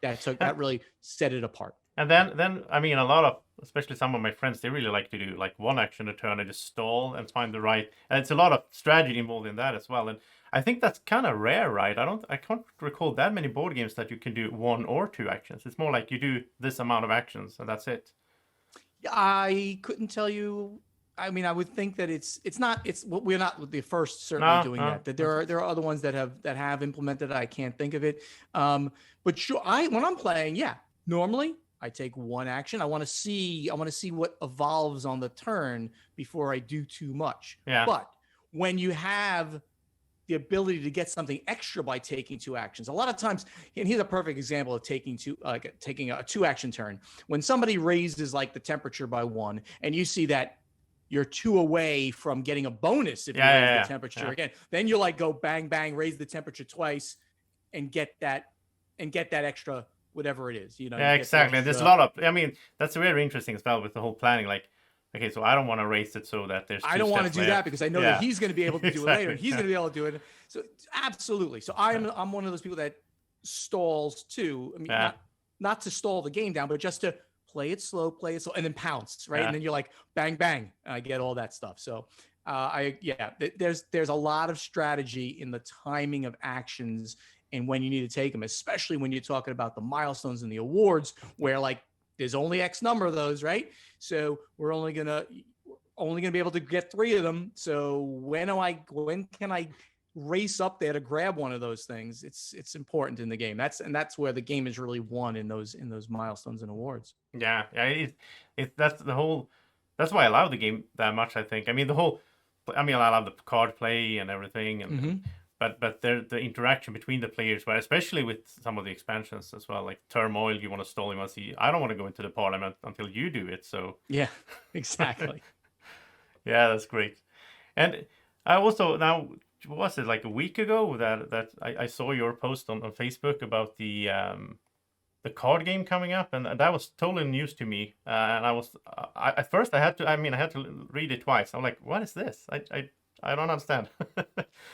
Yeah. that really set it apart. And then I mean, a lot of, especially some of my friends, they really like to do like 1 action a turn and just stall and find the right. And it's a lot of strategy involved in that as well. And I think that's kind of rare, right? I can't recall that many board games that you can do 1 or 2 actions. It's more like you do this amount of actions and that's it. I couldn't tell you. I mean, I would think that we're not the first certainly doing that. That there are other ones that have implemented it. I can't think of it. But sure, when I'm playing, normally I take 1 action. I want to see what evolves on the turn before I do too much. Yeah. But when you have the ability to get something extra by taking 2 actions. A lot of times, and here's a perfect example of taking a 2 action turn. When somebody raises like the temperature by 1, and you see that you're 2 away from getting a bonus if you raise the temperature again, then you like go bang bang, raise the temperature twice, and get that extra whatever it is. Yeah, exactly. There's a lot of. I mean, that's very interesting as well with the whole planning. Like, okay, so I don't want to race it so that there's. I don't want to do that because I know that he's going to be able to do it later. And he's going to be able to do it. So absolutely. So I'm one of those people that stalls too. I mean, not to stall the game down, but just to play it slow, and then pounce, right? And then you're like, bang, bang. I get all that stuff. So there's a lot of strategy in the timing of actions and when you need to take them, especially when you're talking about the milestones and the awards, where like there's only X number of those, right? So we're only gonna be able to get 3 of them. So when can I race up there to grab one of those things? It's important in the game. That's where the game is really won in those milestones and awards. Yeah, that's the whole. That's why I love the game that much. I think. I mean, I love the card play and everything, and but the interaction between the players, but especially with some of the expansions as well, like Turmoil. You want to stall him, and see. I don't want to go into the parliament until you do it. So yeah, exactly. Yeah, that's great. And I also now, was it like a week ago that I saw your post on Facebook about the card game coming up, and that was totally news to me. And at first I had to read it twice. I'm like, what is this? I don't understand.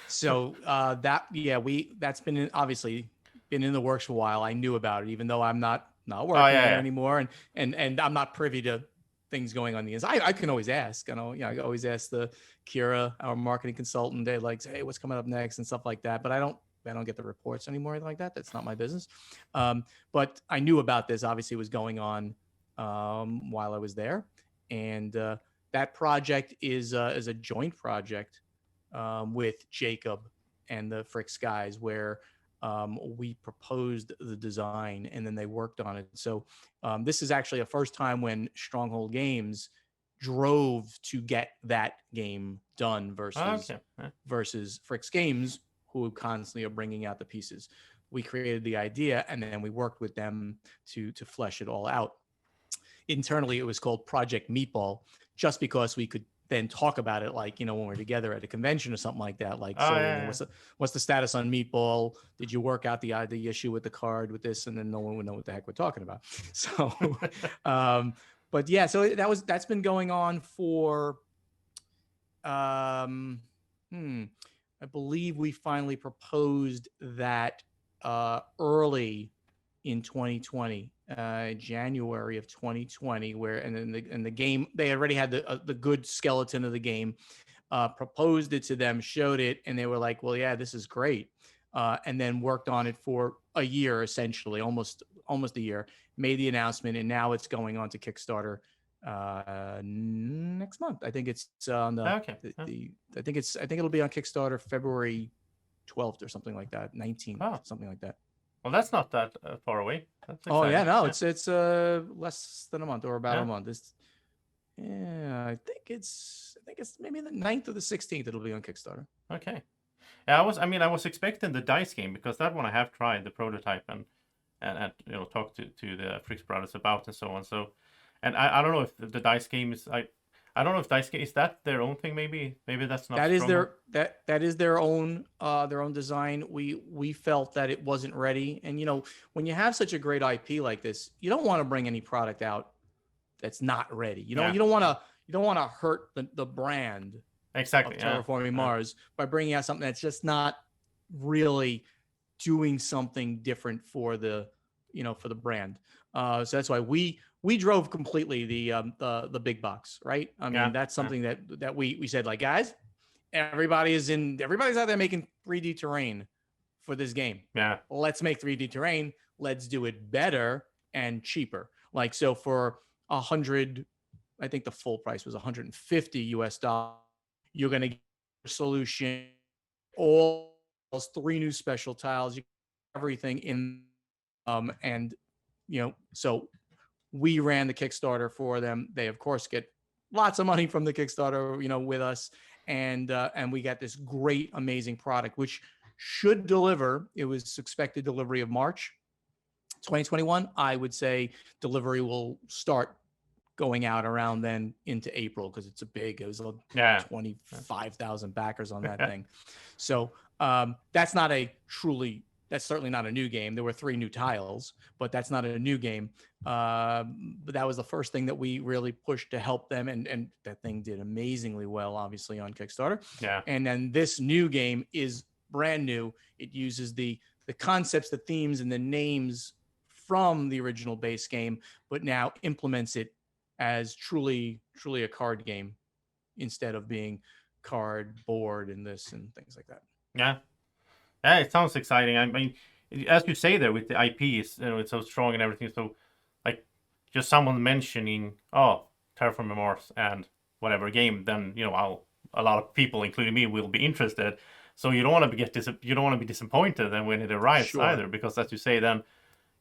So that's been obviously been in the works for a while. I knew about it, even though I'm not working there anymore, and I'm not privy to things going on the inside. I can always ask. I always ask the Kira, our marketing consultant. They like say, hey, what's coming up next and stuff like that. But I don't get the reports anymore like that. That's not my business. But I knew about this. Obviously, it was going on while I was there, and that project is a joint project with Jacob and the Frick Skies, where we proposed the design and then they worked on it. So this is actually a first time when Stronghold Games drove to get that game done versus Okay. Yeah. versus Fricks Games, who constantly are bringing out the pieces. We created the idea and then we worked with them to flesh it all out. Internally, it was called Project Meatball, just because we could then talk about it, like, when we're together at a convention or something like that. Like, Oh, so yeah. what's the status on Meatball? Did you work out the issue with the card with this? And then no one would know what the heck we're talking about. So, but yeah, so that's been going on for, I believe we finally proposed that early in 2020, January of 2020, where and then the game, they already had the good skeleton of the game, proposed it to them, showed it, and they were like, well, yeah, this is great, and then worked on it for a year, essentially, almost a year, made the announcement, and now it's going on to Kickstarter next month. I think it's on Okay. I think it'll be on Kickstarter February 12th or something like that, 19th, something like that. Well, that's not that far away. That's exciting. Oh yeah, no, it's less than a month or about a month. I think it's maybe the 9th or the 16th. It'll be on Kickstarter. Okay. Yeah, I was expecting the dice game, because that one I have tried the prototype and talked to the Fricks brothers about and so on. So, and I don't know if the dice game is I don't know if dice game is that their own thing. Maybe that's not. That is that is their own design. We felt that it wasn't ready, and when you have such a great IP like this, you don't want to bring any product out that's not ready. You don't want to hurt the brand exactly of Terraforming Mars by bringing out something that's just not really doing something different for the brand. So that's why we drove completely the big box, right? I mean, that's something that we said, like, guys, everybody's out there making 3D terrain for this game. Yeah. Let's make 3D terrain. Let's do it better and cheaper. Like, so for 100, I think the full price was $150. You're going to get a solution, all those 3 new special tiles, everything in, and so we ran the Kickstarter for them. They of course get lots of money from the Kickstarter, with us, and we got this great, amazing product, which should deliver. It was expected delivery of March 2021. I would say delivery will start going out around then into April, because it was 25,000 backers on that thing. So that's certainly not a new game. There were 3 new tiles, but that's not a new game. But that was the first thing that we really pushed to help them, and that thing did amazingly well, obviously, on Kickstarter. Yeah. And then this new game is brand new. It uses the concepts, the themes, and the names from the original base game, but now implements it as truly a card game, instead of being card, board, and this and things like that. Yeah. Yeah, it sounds exciting. I mean, as you say there, with the IP, it's so strong and everything. So, like, just someone mentioning, Terraforming Mars and whatever game, then a lot of people, including me, will be interested. So you don't want to be disappointed then when it arrives either, because as you say, then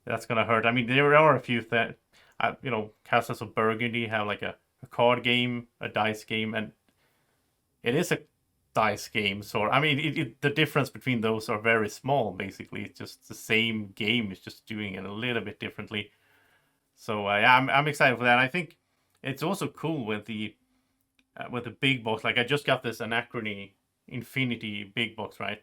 that's gonna hurt. I mean, there are a few that, Castles of Burgundy have like a card game, a dice game, and it is a dice game. So I mean, the difference between those are very small. Basically, it's just the same game. It's just doing it a little bit differently. So I'm excited for that. I think it's also cool with the big box. Like, I just got this Anachrony Infinity big box, right?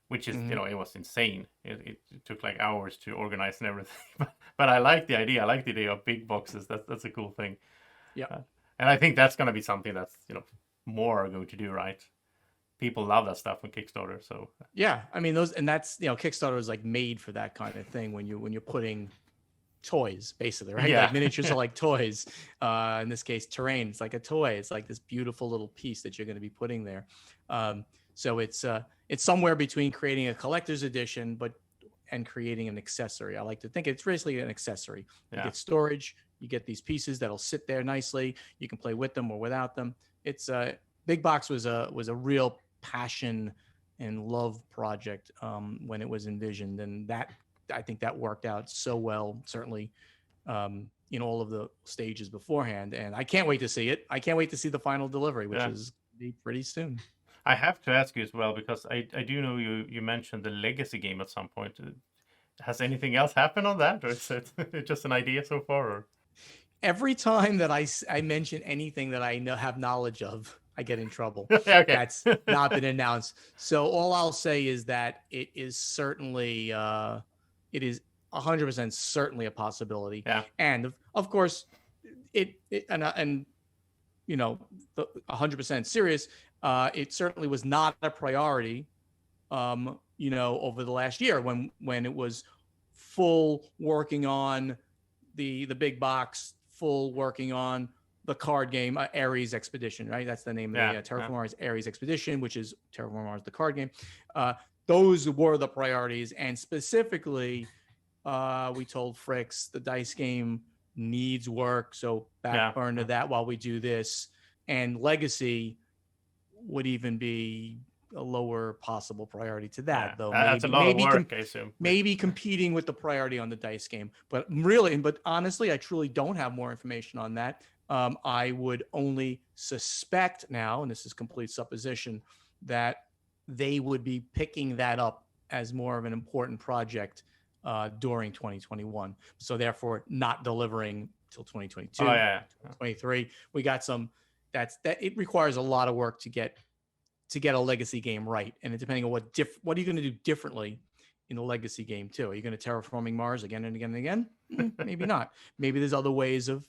Which is it was insane. It took like hours to organize and everything. But I like the idea. I like the idea of big boxes. That's a cool thing. Yeah. And I think that's gonna be something that's more are going to do, right? People love that stuff on Kickstarter. So yeah, I mean, that's Kickstarter is like made for that kind of thing, when you're putting toys, basically, right? Yeah. Like, miniatures are like toys. In this case, terrain, it's like a toy. It's like this beautiful little piece that you're going to be putting there. So it's somewhere between creating a collector's edition and creating an accessory. I like to think it's basically an accessory. You get storage, you get these pieces that'll sit there nicely. You can play with them or without them. It's Big Box was a real passion and love project when it was envisioned, and that I think that worked out so well. Certainly, in all of the stages beforehand, and I can't wait to see it. I can't wait to see the final delivery, which Yeah. is be pretty soon. I have to ask you as well because I do know you mentioned the legacy game at some point. Has anything else happened on that, or is it just an idea so far? Or? Every time that I mention anything that I have knowledge of, I get in trouble. Okay. That's not been announced. So all I'll say is that it is certainly, it is 100% certainly a possibility. Yeah. And of course, and you know, 100% serious. It certainly was not a priority, you know, over the last year when it was full working on the big box, full working on the card game, Ares Expedition, right? That's the name of the Terraforming Mars Ares Expedition, which is Terraforming Mars, the card game. Those were the priorities. And specifically, we told Fricks the dice game needs work. So back burner that while we do this. And Legacy would even be a lower possible priority to that, though. That's a lot of work, I assume. Maybe competing with the priority on the dice game, but honestly, I truly don't have more information on that. I would only suspect now, and this is complete supposition, that they would be picking that up as more of an important project during 2021. So therefore, not delivering till 2022, 2023. We got some. It requires a lot of work to get a legacy game right, and depending on what are you going to do differently in the legacy game too? Are you going to Terraforming Mars again and again and again? Maybe not. Maybe there's other ways of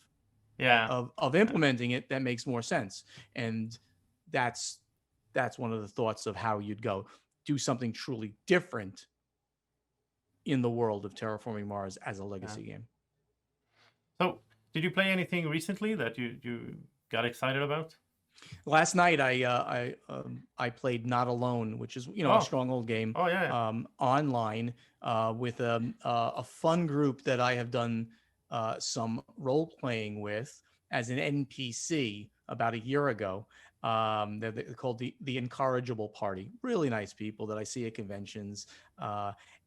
implementing it that makes more sense, and that's one of the thoughts of how you'd go do something truly different in the world of Terraforming Mars as a legacy game. So, did you play anything recently that you got excited about? Last night, I played Not Alone, which is a stronghold game. Online with a fun group that I have done some role playing with as an NPC about a year ago. They're called the Incorrigible Party. Really nice people that I see at conventions,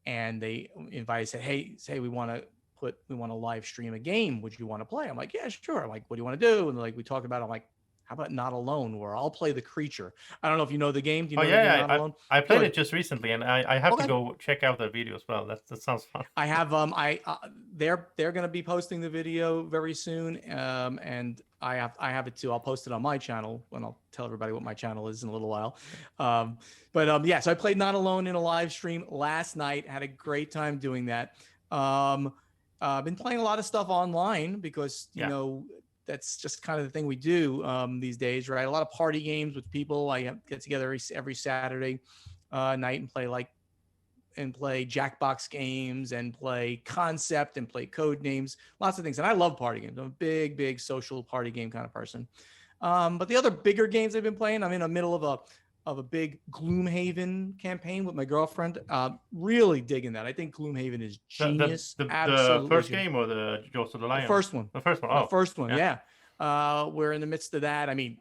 and they invited, said, "Hey, we want to live stream a game. Would you want to play?" I'm like, "Yeah, sure." I'm like, "What do you want to do?" And like we talked about it. I'm like, how about Not Alone, where I'll play the creature? I don't know if you know the game. Do you know the game, Not Alone? I played it just recently, and I have to go check out that video as well. That sounds fun. I have they're going to be posting the video very soon, and I have it too. I'll post it on my channel, and I'll tell everybody what my channel is in a little while. So I played Not Alone in a live stream last night. Had a great time doing that. I've been playing a lot of stuff online because you know. That's just kind of the thing we do these days, right? A lot of party games with people. I get together every Saturday night and play Jackbox games and play Concept and play Code Names, lots of things. And I love party games. I'm a big social party game kind of person. But the other bigger games I've been playing, I'm in the middle of a big Gloomhaven campaign with my girlfriend. Really digging that. I think Gloomhaven is genius. The first game or the Jaws of the Lion? The first one. The first one. Oh, the first one. Yeah. We're in the midst of that. I mean,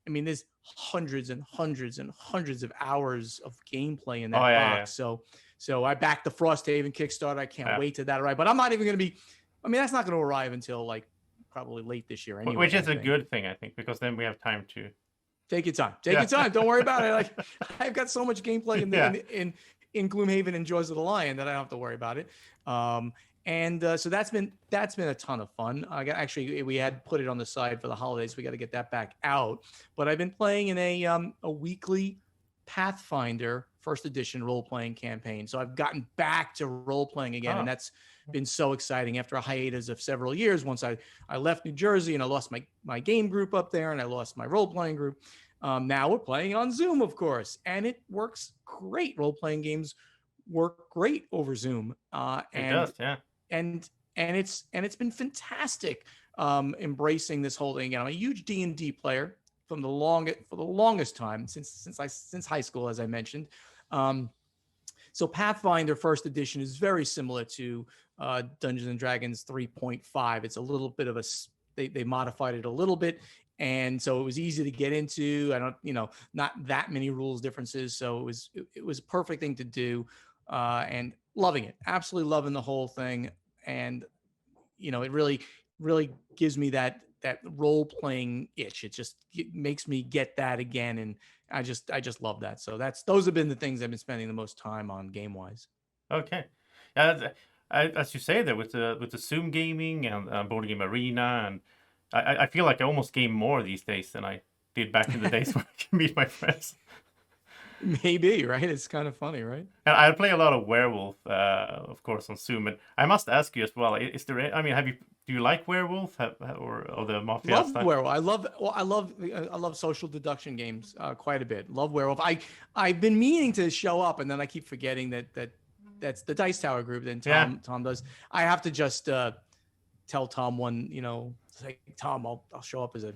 there's hundreds and hundreds and hundreds of hours of gameplay in that box. Yeah. So I backed the Frosthaven Kickstarter. I can't wait to that arrive. But I'm not even going to be. That's not going to arrive until like probably late this year. Anyway, which is a good thing, I think, because then we have time to. Take your time. Take your time. Don't worry about it. Like I've got so much gameplay in Gloomhaven and Jaws of the Lion that I don't have to worry about it. So that's been a ton of fun. We had put it on the side for the holidays. We got to get that back out. But I've been playing in a weekly Pathfinder first edition role playing campaign. So I've gotten back to role playing again, and that's been so exciting after a hiatus of several years. Once I left New Jersey and I lost my game group up there and I lost my role playing group. Now we're playing on Zoom, of course, and it works great. Role playing games work great over Zoom. It does, yeah. And it's been fantastic embracing this whole thing. Again, I'm a huge D&D player for the longest time since high school, as I mentioned. So Pathfinder First Edition is very similar to Dungeons and Dragons 3.5. It's a little bit of they modified it a little bit And so it was easy to get into. I don't, not that many rules differences. So it was a perfect thing to do, and loving it, absolutely loving the whole thing. And, it really gives me that role playing itch. It makes me get that again. And I just love that. So those have been the things I've been spending the most time on game wise. Okay. Yeah, as you say there with the Zoom gaming and Board Game Arena, and I feel like I almost game more these days than I did back in the days when I can meet my friends. Maybe, right? It's kind of funny, right? And I play a lot of Werewolf, of course, on Zoom. And I must ask you as well: is there? I mean, do you like Werewolf or the Mafia Love style? Werewolf. I love social deduction games quite a bit. Love Werewolf. I've been meaning to show up, and then I keep forgetting that's the Dice Tower group. Then Tom does. I have to just tell Tom say, Tom, I'll show up as a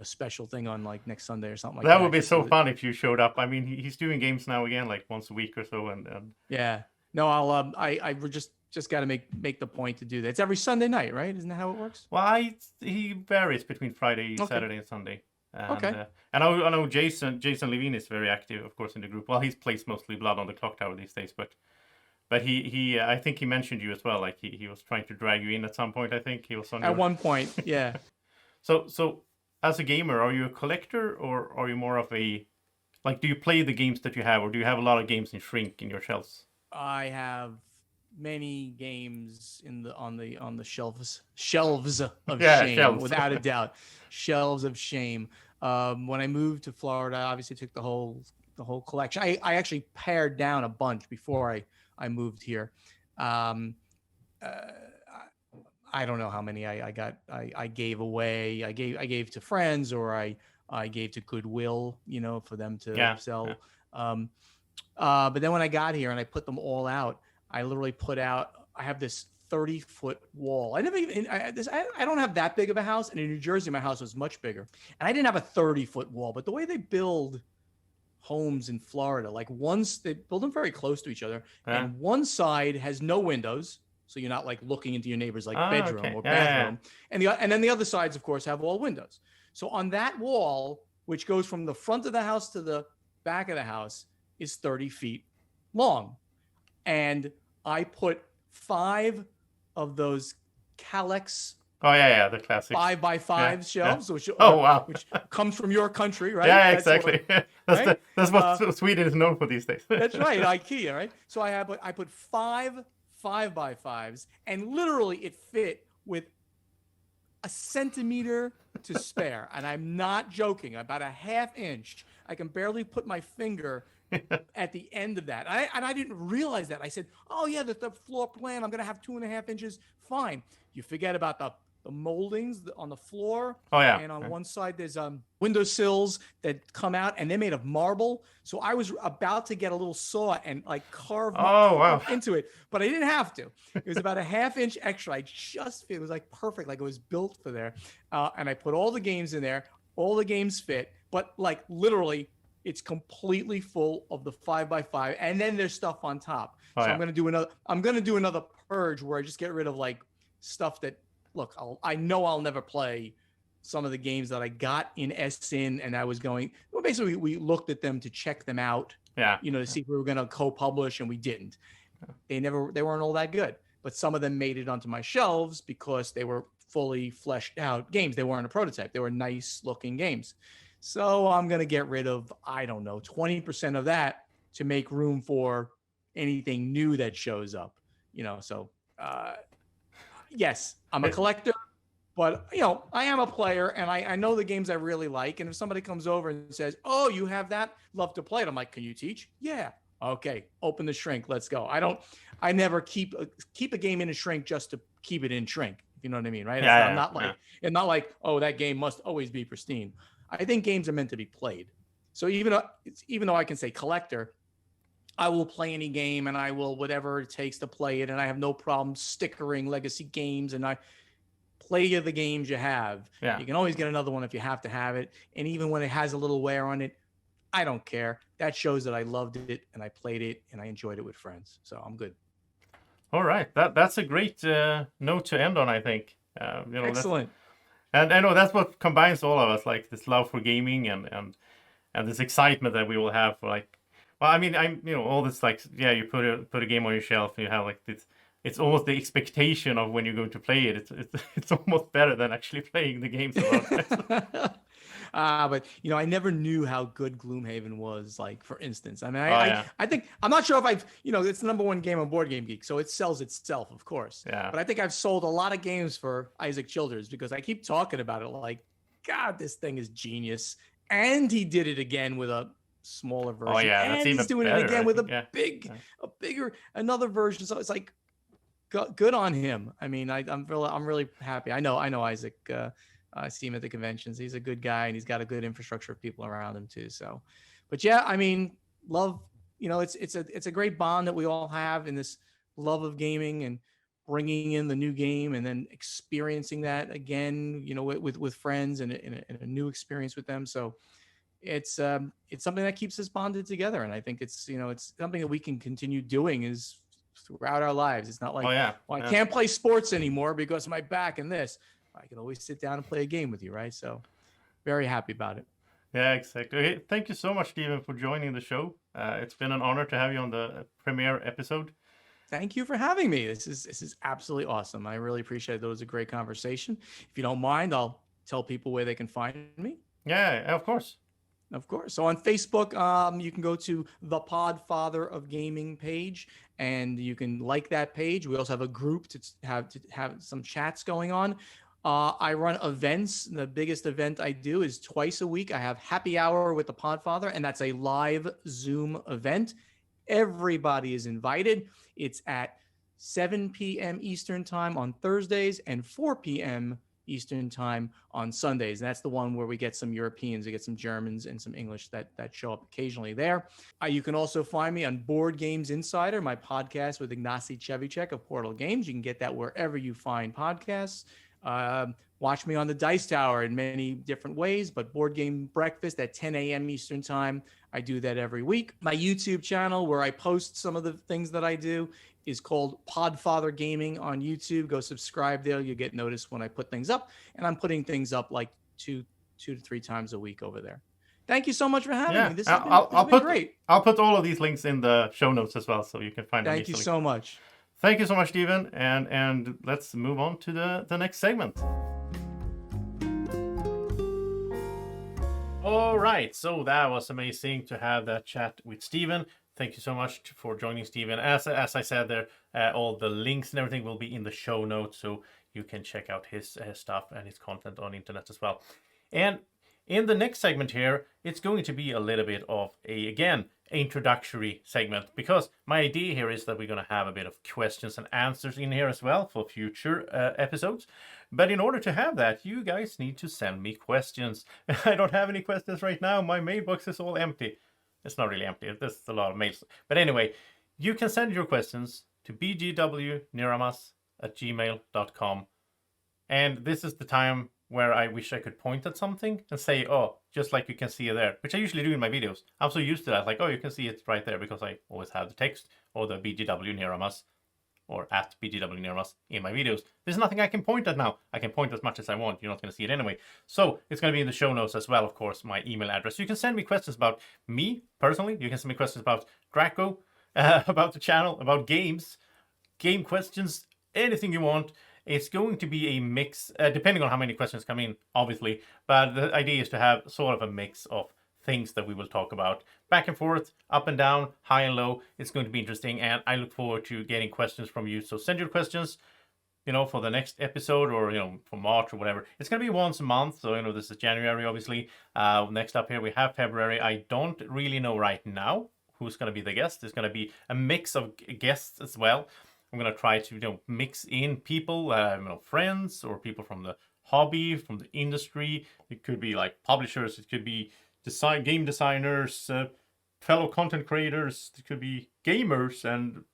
special thing on like next Sunday or something like that. That would be so fun if you showed up. I mean, he's doing games now again, like once a week or so, and yeah. No, I just got to make the point to do that. It's every Sunday night, right? Isn't that how it works? Well, he varies between Friday, Saturday, and Sunday. And, okay. And I know Jason Levine is very active, of course, in the group. Well, he plays mostly Blood on the Clock Tower these days, but he I think he mentioned you as well. Like he was trying to drag you in at some point. I think he was on at one point. Yeah. So as a gamer, are you a collector or are you more of a, like, do you play the games that you have, or do you have a lot of games in shrink in your shelves? I have many games on the shelves of shame, shelves. Without a doubt, shelves of shame. When I moved to Florida, I obviously took the whole collection. I actually pared down a bunch before I moved here. I don't know how many I gave away. I gave to friends, or I gave to Goodwill, for them to sell. Yeah. But then when I got here and I put them all out, I literally I have this 30-foot wall. I don't have that big of a house. And in New Jersey, my house was much bigger. And I didn't have a 30-foot wall, but the way they build homes in Florida, like they build them very close to each other. Yeah. And one side has no windows. So you're not like looking into your neighbor's bedroom or bathroom. Yeah. And then the other sides, of course, have all windows. So on that wall, which goes from the front of the house to the back of the house, is 30 feet long. And I put 5 of those Calex. Oh yeah, the classic 5x5 shelves, which which comes from your country, right? Yeah, exactly. That's what Sweden is known for these days. That's right, IKEA, right? So I put 5 5x5s, and literally it fit with a centimeter to spare. And I'm not joking, about a ½ inch. I can barely put my finger at the end of that. And I didn't realize that. I said, oh yeah, the floor plan, I'm going to have 2.5 inches. Fine. You forget about the moldings on the floor. Oh yeah. And on one side, there's windowsills that come out, and they're made of marble. So I was about to get a little saw and like carve into it, but I didn't have to. It was about a ½ inch extra. It was like perfect, like it was built for there. And I put all the games in there. All the games fit, but like literally, it's completely full of the 5x5, and then there's stuff on top. So I'm gonna do another purge where I just get rid of like stuff that. Look, I know I'll never play some of the games that I got in SN, and I was going. Well, basically, we looked at them to check them out. Yeah. To see if we were going to co-publish, and we didn't. They weren't all that good. But some of them made it onto my shelves because they were fully fleshed out games. They weren't a prototype. They were nice looking games. So I'm going to get rid of, I don't know, 20% of that to make room for anything new that shows up. So. Yes, I'm a collector, but I am a player, and I know the games I really like. And if somebody comes over and says, "Oh, you have that? Love to play it," I'm like, "Can you teach?" Yeah. Okay. Open the shrink. Let's go. I never keep a game in a shrink just to keep it in shrink. You know what I mean, right? Yeah. It's not like, oh, that game must always be pristine. I think games are meant to be played. So even though I can say collector, I will play any game, and I will whatever it takes to play it, and I have no problem stickering legacy games, and I play the games you have. Yeah. You can always get another one if you have to have it, and even when it has a little wear on it, I don't care. That shows that I loved it, and I played it, and I enjoyed it with friends. So I'm good. All right, that's a great note to end on, I think. Excellent. And I know that's what combines all of us, like this love for gaming and this excitement that we will have for like, well, I mean, I'm all this like, yeah, you put a game on your shelf and you have like this. It's almost the expectation of when you're going to play it. It's almost better than actually playing the game sometimes. But I never knew how good Gloomhaven was. Like, for instance, I mean, Oh yeah, I think I'm not sure if I've, it's the number one game on Board Game Geek, so it sells itself, of course. yeah. But I think I've sold a lot of games for Isaac Childers because I keep talking about it. Like, God, this thing is genius, and he did it again with a smaller version. Oh yeah, that's and even he's doing better, it again with yeah. a bigger, another version. So it's like, good on him. I mean, I'm really happy. I know Isaac. I see him at the conventions. He's a good guy, and he's got a good infrastructure of people around him too. So, but yeah, I mean, love. It's a great bond that we all have in this love of gaming and bringing in the new game and then experiencing that again. With friends and in a new experience with them. So it's something that keeps us bonded together, and I think it's something that we can continue doing is throughout our lives. It's not like, Oh yeah, well, I can't play sports anymore because of my back and this. I can always sit down and play a game with you, right? So very happy about it. Yeah, exactly. Okay, thank you so much, Stephen, for joining the show. It's been an honor to have you on the premiere episode. Thank you for having me. This is absolutely awesome. I really appreciate it. It was a great conversation. If you don't mind, I'll tell people where they can find me. Yeah, of course. Of course. So on Facebook, you can go to the Podfather of Gaming page, and you can like that page. We also have a group to have some chats going on. I run events. The biggest event I do is twice a week. I have happy hour with the Podfather, and that's a live Zoom event. Everybody is invited. It's at 7 p.m. Eastern time on Thursdays and 4 p.m. Eastern time on Sundays. And that's the one where we get some Europeans, we get some Germans and some English that show up occasionally there. You can also find me on Board Games Insider, my podcast with Ignacy Chevicek of Portal Games. You can get that wherever you find podcasts. Watch me on the Dice Tower in many different ways, but Board Game Breakfast at 10 a.m. Eastern time. I do that every week. My YouTube channel, where I post some of the things that I do, is called Podfather Gaming on YouTube. Go subscribe there. You'll get noticed when I put things up. And I'm putting things up like two to three times a week over there. Thank you so much for having me. This has been great. I'll put all of these links in the show notes as well, so you can find them easily. Thank you so much. Thank you so much, Stephen. And let's move on to the next segment. All right, so that was amazing to have that chat with Stephen. Thank you so much for joining, Stephen. As I said there, all the links and everything will be in the show notes, so you can check out his stuff and his content on the internet as well. And in the next segment here, it's going to be a little bit of again, introductory segment, because my idea here is that we're going to have a bit of questions and answers in here as well for future episodes. But in order to have that, you guys need to send me questions. I don't have any questions right now. My mailbox is all empty. It's not really empty. There's a lot of mails. But anyway, you can send your questions to bgwniramas@gmail.com. And this is the time where I wish I could point at something and say, oh, just like you can see it there, which I usually do in my videos. I'm so used to that, like, oh, you can see it right there, because I always have the text or the BGW or at BGW in my videos. There's nothing I can point at now. I can point as much as I want. You're not going to see it anyway. So it's going to be in the show notes as well, of course, my email address. You can send me questions about me personally. You can send me questions about Drako, about the channel, about games, game questions, anything you want. It's going to be a mix, depending on how many questions come in, obviously. But the idea is to have sort of a mix of things that we will talk about. Back and forth, up and down, high and low. It's going to be interesting, and I look forward to getting questions from you. So send your questions, for the next episode, or, for March or whatever. It's going to be once a month. So, this is January, obviously. Next up here, we have February. I don't really know right now who's going to be the guest. It's going to be a mix of guests as well. I'm going to try to, mix in people, friends or people from the hobby, from the industry. It could be like publishers. It could be game designers, fellow content creators. It could be gamers, and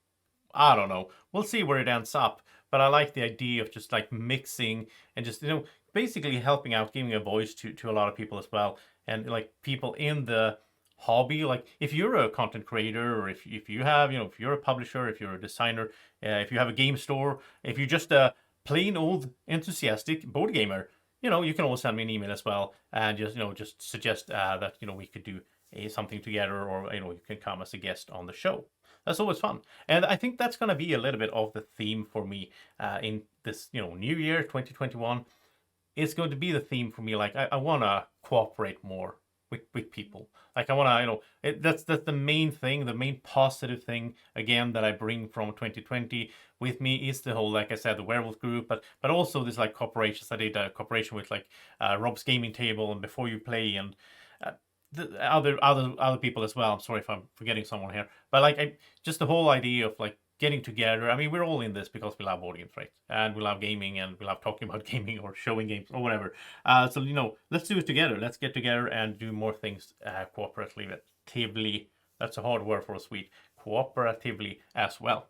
I don't know. We'll see where it ends up. But I like the idea of just like mixing and just, basically helping out, giving a voice to a lot of people as well. And like people in the hobby, like if you're a content creator, or if you have, if you're a publisher, if you're a designer, if you have a game store, if you're just a plain old enthusiastic board gamer, you can always send me an email as well, and just suggest that we could do something together, or you can come as a guest on the show. That's always fun, and I think that's gonna be a little bit of the theme for me in this new year 2021. It's going to be the theme for me. Like I want to cooperate more with people. Like I want to, that's the main thing, the main positive thing again that I bring from 2020 with me is the whole, like I said, the werewolf group, but also this like cooperations. I did a cooperation with like Rob's Gaming Table and Before You Play, and the other people as well. I'm sorry if I'm forgetting someone here, but like just the whole idea of like getting together. I mean, we're all in this because we love board games, right? And we love gaming, and we love talking about gaming or showing games or whatever. So let's do it together. Let's get together and do more things cooperatively. That's a hard word for a Swede. Cooperatively as well.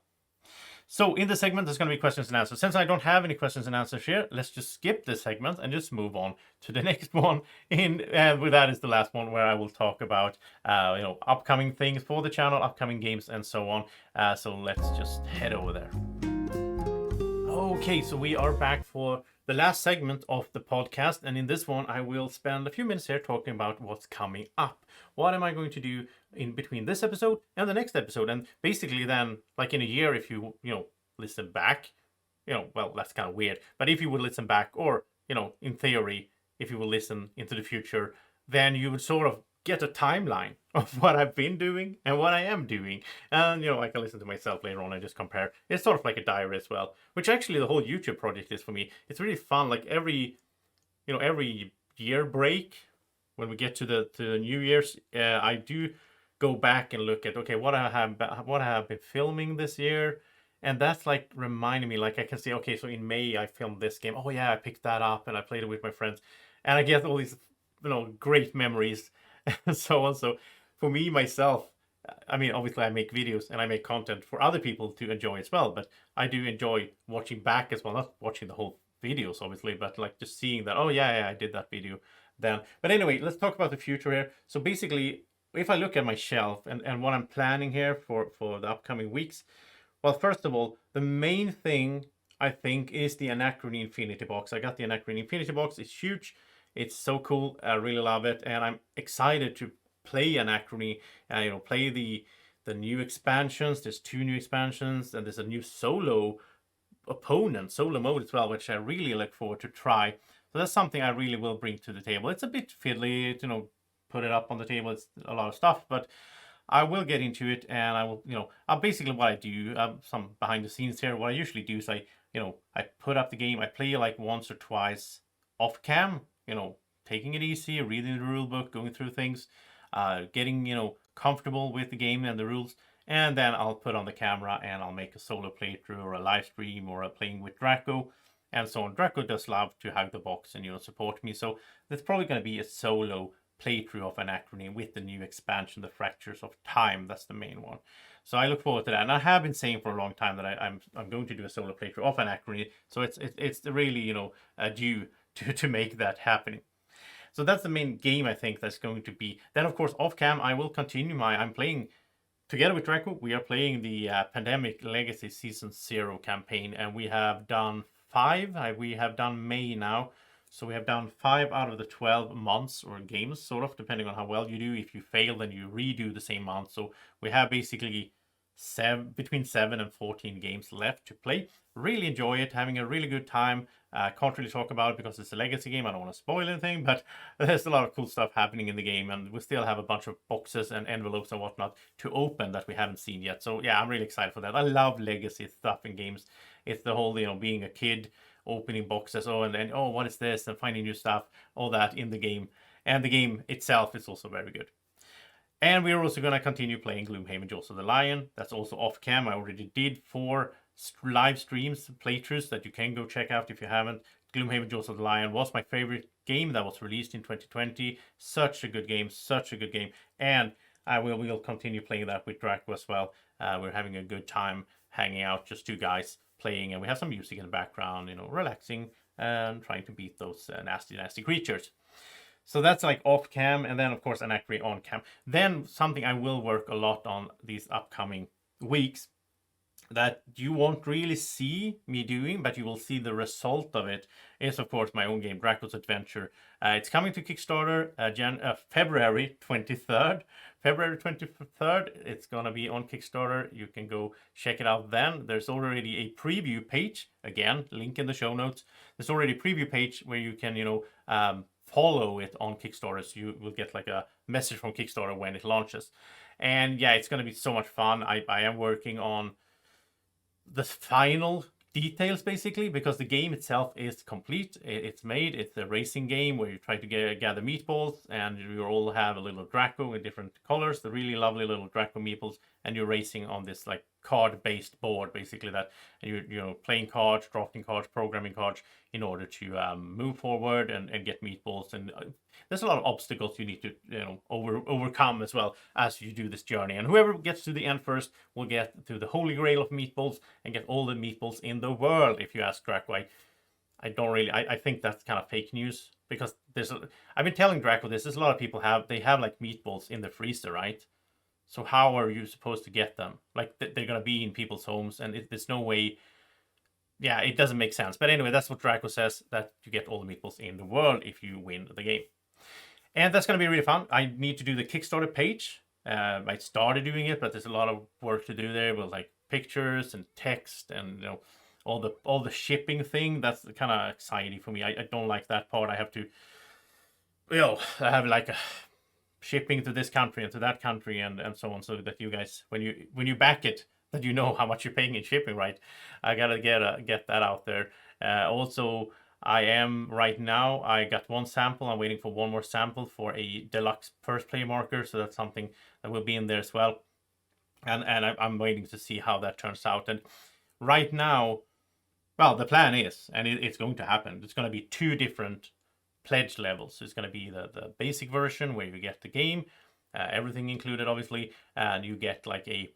So in this segment, there's going to be questions and answers. Since I don't have any questions and answers here, let's just skip this segment and just move on to the next one. With that is the last one, where I will talk about upcoming things for the channel, upcoming games, and so on. So let's just head over there. Okay, so we are back for the last segment of the podcast, and in this one I will spend a few minutes here talking about what's coming up. What am I going to do in between this episode and the next episode? And basically then, like in a year, if you listen back, well, that's kind of weird, but if you would listen back, or in theory, if you will listen into the future, then you would sort of get a timeline of what I've been doing and what I am doing. And, I can listen to myself later on and just compare. It's sort of like a diary as well, which actually the whole YouTube project is for me. It's really fun. Like every year break, when we get to the New Year's, I do go back and look at, okay, what I have been filming this year. And that's like reminding me, like I can see, okay, so in May I filmed this game. Oh yeah, I picked that up and I played it with my friends. And I get all these, great memories and so on. So for me, myself, I mean, obviously I make videos and I make content for other people to enjoy as well, but I do enjoy watching back as well, not watching the whole videos, obviously, but like just seeing that, oh yeah, I did that video then. But anyway, let's talk about the future here. So basically, if I look at my shelf and what I'm planning here for the upcoming weeks, well, first of all, the main thing I think is the Anachrony Infinity Box. I got the Anachrony Infinity Box. It's huge. It's so cool. I really love it, and I'm excited to play Anachrony. Play the new expansions. There's 2 new expansions, and there's a new solo mode as well, which I really look forward to try. So that's something I really will bring to the table. It's a bit fiddly to put it up on the table. It's a lot of stuff, but I will get into it, and I will, basically what I do, some behind the scenes here. What I usually do is I put up the game. I play like once or twice off cam. Taking it easy, reading the rule book, going through things, getting, comfortable with the game and the rules. And then I'll put on the camera and I'll make a solo playthrough or a live stream or a playing with Drako and so on. Drako does love to hug the box and, support me. So there's probably going to be a solo playthrough of Anachrony with the new expansion, the Fractures of Time. That's the main one. So I look forward to that. And I have been saying for a long time that I'm going to do a solo playthrough of Anachrony. So it's really, due to make that happen. So that's the main game I think that's going to be. Then of course off cam I will continue I'm playing together with Drako. We are playing the Pandemic Legacy Season 0 campaign, and we have done 5. We have done May now. So we have done 5 out of the 12 months or games, sort of, depending on how well you do. If you fail, then you redo the same month. So we have basically between 7 and 14 games left to play. Really enjoy it, having a really good time. Can't really talk about it because it's a legacy game. I don't want to spoil anything, but there's a lot of cool stuff happening in the game, and we still have a bunch of boxes and envelopes and whatnot to open that we haven't seen yet. So yeah, I'm really excited for that. I love legacy stuff in games. It's the whole, being a kid, opening boxes, what is this, and finding new stuff, all that in the game. And the game itself is also very good. And we're also going to continue playing Gloomhaven Jaws of the Lion. That's also off cam. I already did 4 live streams, playthroughs that you can go check out if you haven't. Gloomhaven Jaws of the Lion was my favorite game that was released in 2020. Such a good game, And I will continue playing that with Drako as well. We're having a good time hanging out, just 2 guys playing, and we have some music in the background, relaxing and trying to beat those nasty creatures. So that's like off cam, and then of course Anachrony on cam. Then something I will work a lot on these upcoming weeks that you won't really see me doing, but you will see the result of it, is of course my own game, Drako's Adventure. It's coming to Kickstarter February 23rd. February 23rd, it's gonna be on Kickstarter. You can go check it out then. There's already a preview page. Again, link in the show notes. There's already a preview page where you can, follow it on Kickstarter. So you will get like a message from Kickstarter when it launches. And yeah, it's gonna be so much fun. I am working on the final details basically, because the game itself is complete. It's made. It's a racing game where you try to gather meatballs, and you all have a little Drako in different colors, the really lovely little Drako meeples, and you're racing on this like card-based board basically, that you're playing cards, drafting cards, programming cards in order to move forward and get meatballs. And there's a lot of obstacles you need to overcome as well as you do this journey. And whoever gets to the end first will get to the holy grail of meatballs and get all the meatballs in the world. If you ask Drako, I think that's kind of fake news, because I've been telling Drako this. There's a lot of people have like meatballs in the freezer, right? So how are you supposed to get them? Like they're gonna be in people's homes, and there's no way. Yeah, it doesn't make sense. But anyway, that's what Drako says, that you get all the meatballs in the world if you win the game. And that's going to be really fun. I need to do the Kickstarter page. I started doing it, but there's a lot of work to do there with like pictures and text and all the shipping thing. That's kind of exciting for me. I don't like that part. I have to, I have like shipping to this country and to that country and so on, so that you guys, when you back it, that you know how much you're paying in shipping, right? I gotta get that out there. Also, I am right now, I got one sample. I'm waiting for one more sample for a deluxe first player marker. So that's something that will be in there as well. And I'm waiting to see how that turns out. And right now, well, the plan is, and it's going to happen, it's going to be 2 different pledge levels. It's going to be the basic version where you get the game, everything included, obviously, and you get like a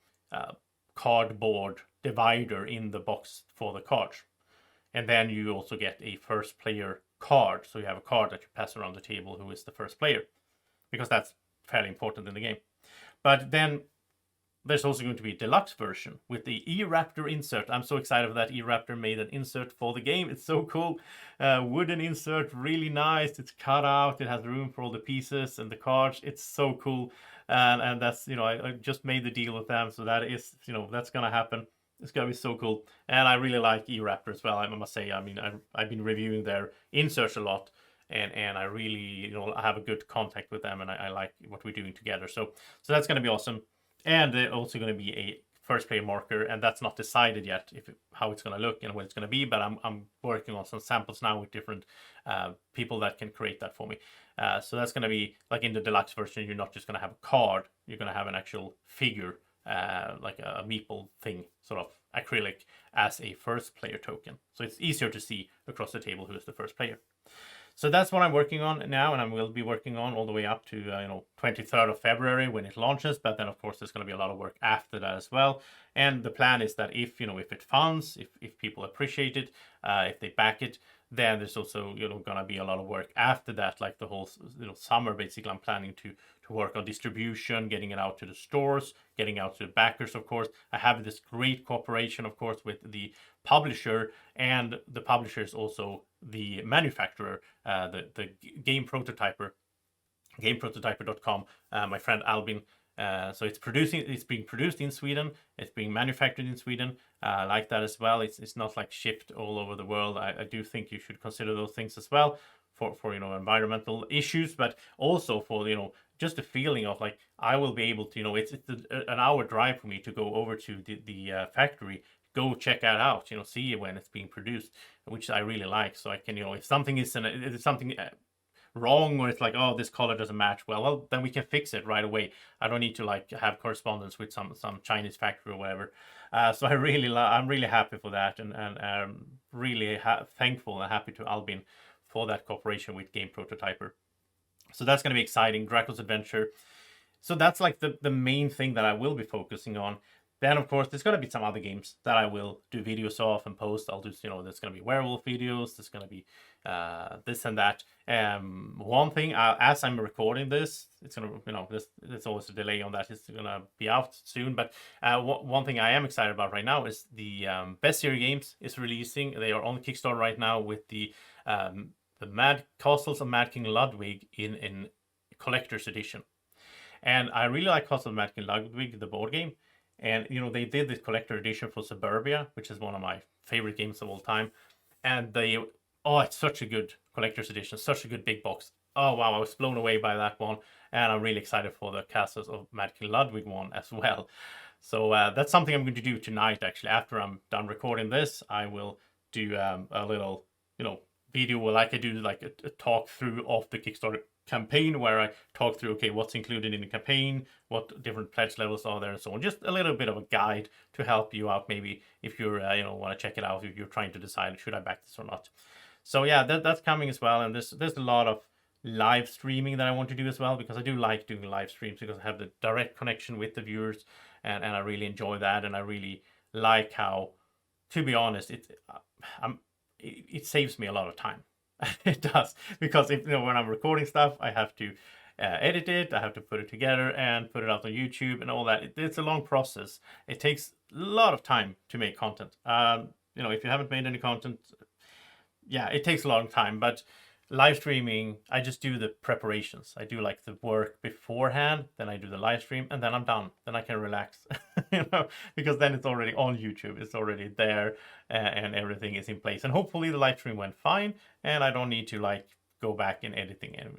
cardboard divider in the box for the cards. And then you also get a first player card. So you have a card that you pass around the table who is the first player, because that's fairly important in the game. But then there's also going to be a deluxe version with the E-Raptor insert. I'm so excited for that. E-Raptor made an insert for the game. It's so cool. Wooden insert, really nice. It's cut out. It has room for all the pieces and the cards. It's so cool. And that's, I just made the deal with them. So that is, that's going to happen. It's going to be so cool. And I really like E-Raptor as well, I must say. I mean, I've been reviewing their inserts a lot. And I really, I have a good contact with them, and I like what we're doing together. So that's going to be awesome. And there's also going to be a first player marker, and that's not decided yet how it's going to look and what it's going to be. But I'm working on some samples now with different people that can create that for me. So that's going to be like in the deluxe version. You're not just going to have a card; you're going to have an actual figure, like a meeple thing, sort of acrylic, as a first player token. So it's easier to see across the table who is the first player. So that's what I'm working on now, and I will be working on all the way up to 23rd of February when it launches. But then, of course, there's going to be a lot of work after that as well. And the plan is that if it funds, if people appreciate it, if they back it, then there's also going to be a lot of work after that, like the whole summer. Basically, I'm planning to work on distribution, getting it out to the stores, getting out to the backers. Of course, I have this great cooperation, of course, with the publisher, and the publisher is also the manufacturer, the game prototyper, gameprototyper.com, my friend Albin. So it's being produced in Sweden, it's being manufactured in Sweden. I like that as well. It's not like shipped all over the world. I do think you should consider those things as well for environmental issues, but also for just the feeling of like I will be able to it's an hour drive for me to go over to the factory, go check that out, see when it's being produced, which I really like. So I can, if something is something wrong, or it's like, oh, this color doesn't match well, then we can fix it right away. I don't need to like have correspondence with some Chinese factory or whatever. So I'm really happy for that, and I'm really thankful and happy to Albin for that cooperation with Game Prototyper. So that's going to be exciting. Drako's Adventure. So that's like the main thing that I will be focusing on. Then, of course, there's going to be some other games that I will do videos of and post. I'll do, there's going to be werewolf videos. There's going to be this and that. One thing, as I'm recording this, it's going to, there's always a delay on that. It's going to be out soon. But one thing I am excited about right now is the Best Series Games is releasing. They are on Kickstarter right now with the Mad Castles of Mad King Ludwig in collector's edition. And I really like Castles of Mad King Ludwig, the board game. And, they did this collector edition for Suburbia, which is one of my favorite games of all time. And it's such a good collector's edition, such a good big box. Oh, wow, I was blown away by that one. And I'm really excited for the Castles of Mad King Ludwig one as well. So that's something I'm going to do tonight, actually. After I'm done recording this, I will do a little, video like I do, like a talk through of the Kickstarter campaign, where I talk through, okay, what's included in the campaign, what different pledge levels are there, and so on. Just a little bit of a guide to help you out, maybe if you're want to check it out, if you're trying to decide should I back this or not. So yeah, that's coming as well. And there's a lot of live streaming that I want to do as well, because I do like doing live streams, because I have the direct connection with the viewers, and I really enjoy that. And I really like how, to be honest, it saves me a lot of time. It does, because if when I'm recording stuff, I have to edit it, I have to put it together and put it out on YouTube and all that. It's a long process. It takes a lot of time to make content. If you haven't made any content, yeah, it takes a long time. But live streaming, I just do the preparations. I do like the work beforehand, then I do the live stream, and then I'm done. Then I can relax, because then it's already on YouTube. It's already there, and everything is in place. And hopefully the live stream went fine, and I don't need to go back in editing and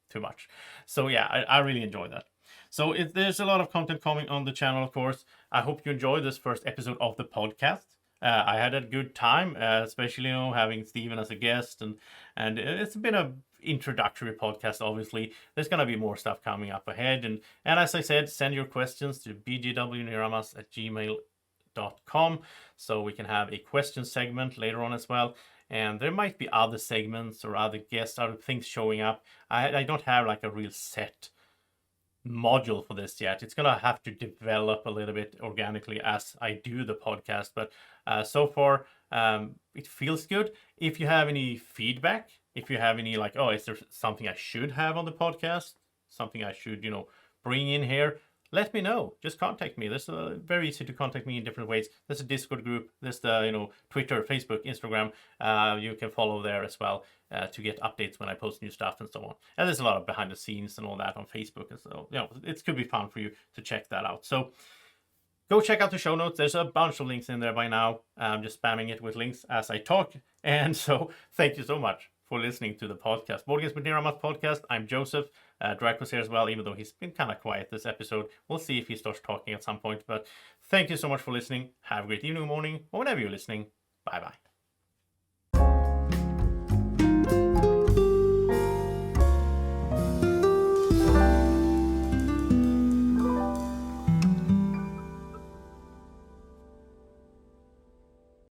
too much. So yeah, I really enjoy that. So there's a lot of content coming on the channel, of course. I hope you enjoyed this first episode of the podcast. I had a good time, especially having Stephen as a guest, and it's been a introductory podcast. Obviously, there's gonna be more stuff coming up ahead, and as I said, send your questions to bgwniramas@gmail.com, so we can have a question segment later on as well. And there might be other segments or other guests, other things showing up. I don't have a real set module for this yet. It's gonna have to develop a little bit organically as I do the podcast, but so far it feels good. If you have any feedback, if you have any is there something I should have on the podcast, something I should bring in here, let me know. Just contact me. There's very easy to contact me in different ways. There's a Discord group. There's the Twitter, Facebook, Instagram. You can follow there as well to get updates when I post new stuff and so on. And there's a lot of behind the scenes and all that on Facebook, and so it could be fun for you to check that out. So go check out the show notes. There's a bunch of links in there by now. I'm just spamming it with links as I talk. And so thank you so much for listening to the podcast. Boardgames with Niramas podcast. I'm Joseph. Drako's here as well, even though he's been kind of quiet this episode. We'll see if he starts talking at some point. But thank you so much for listening. Have a great evening or morning, or whenever you're listening. Bye-bye.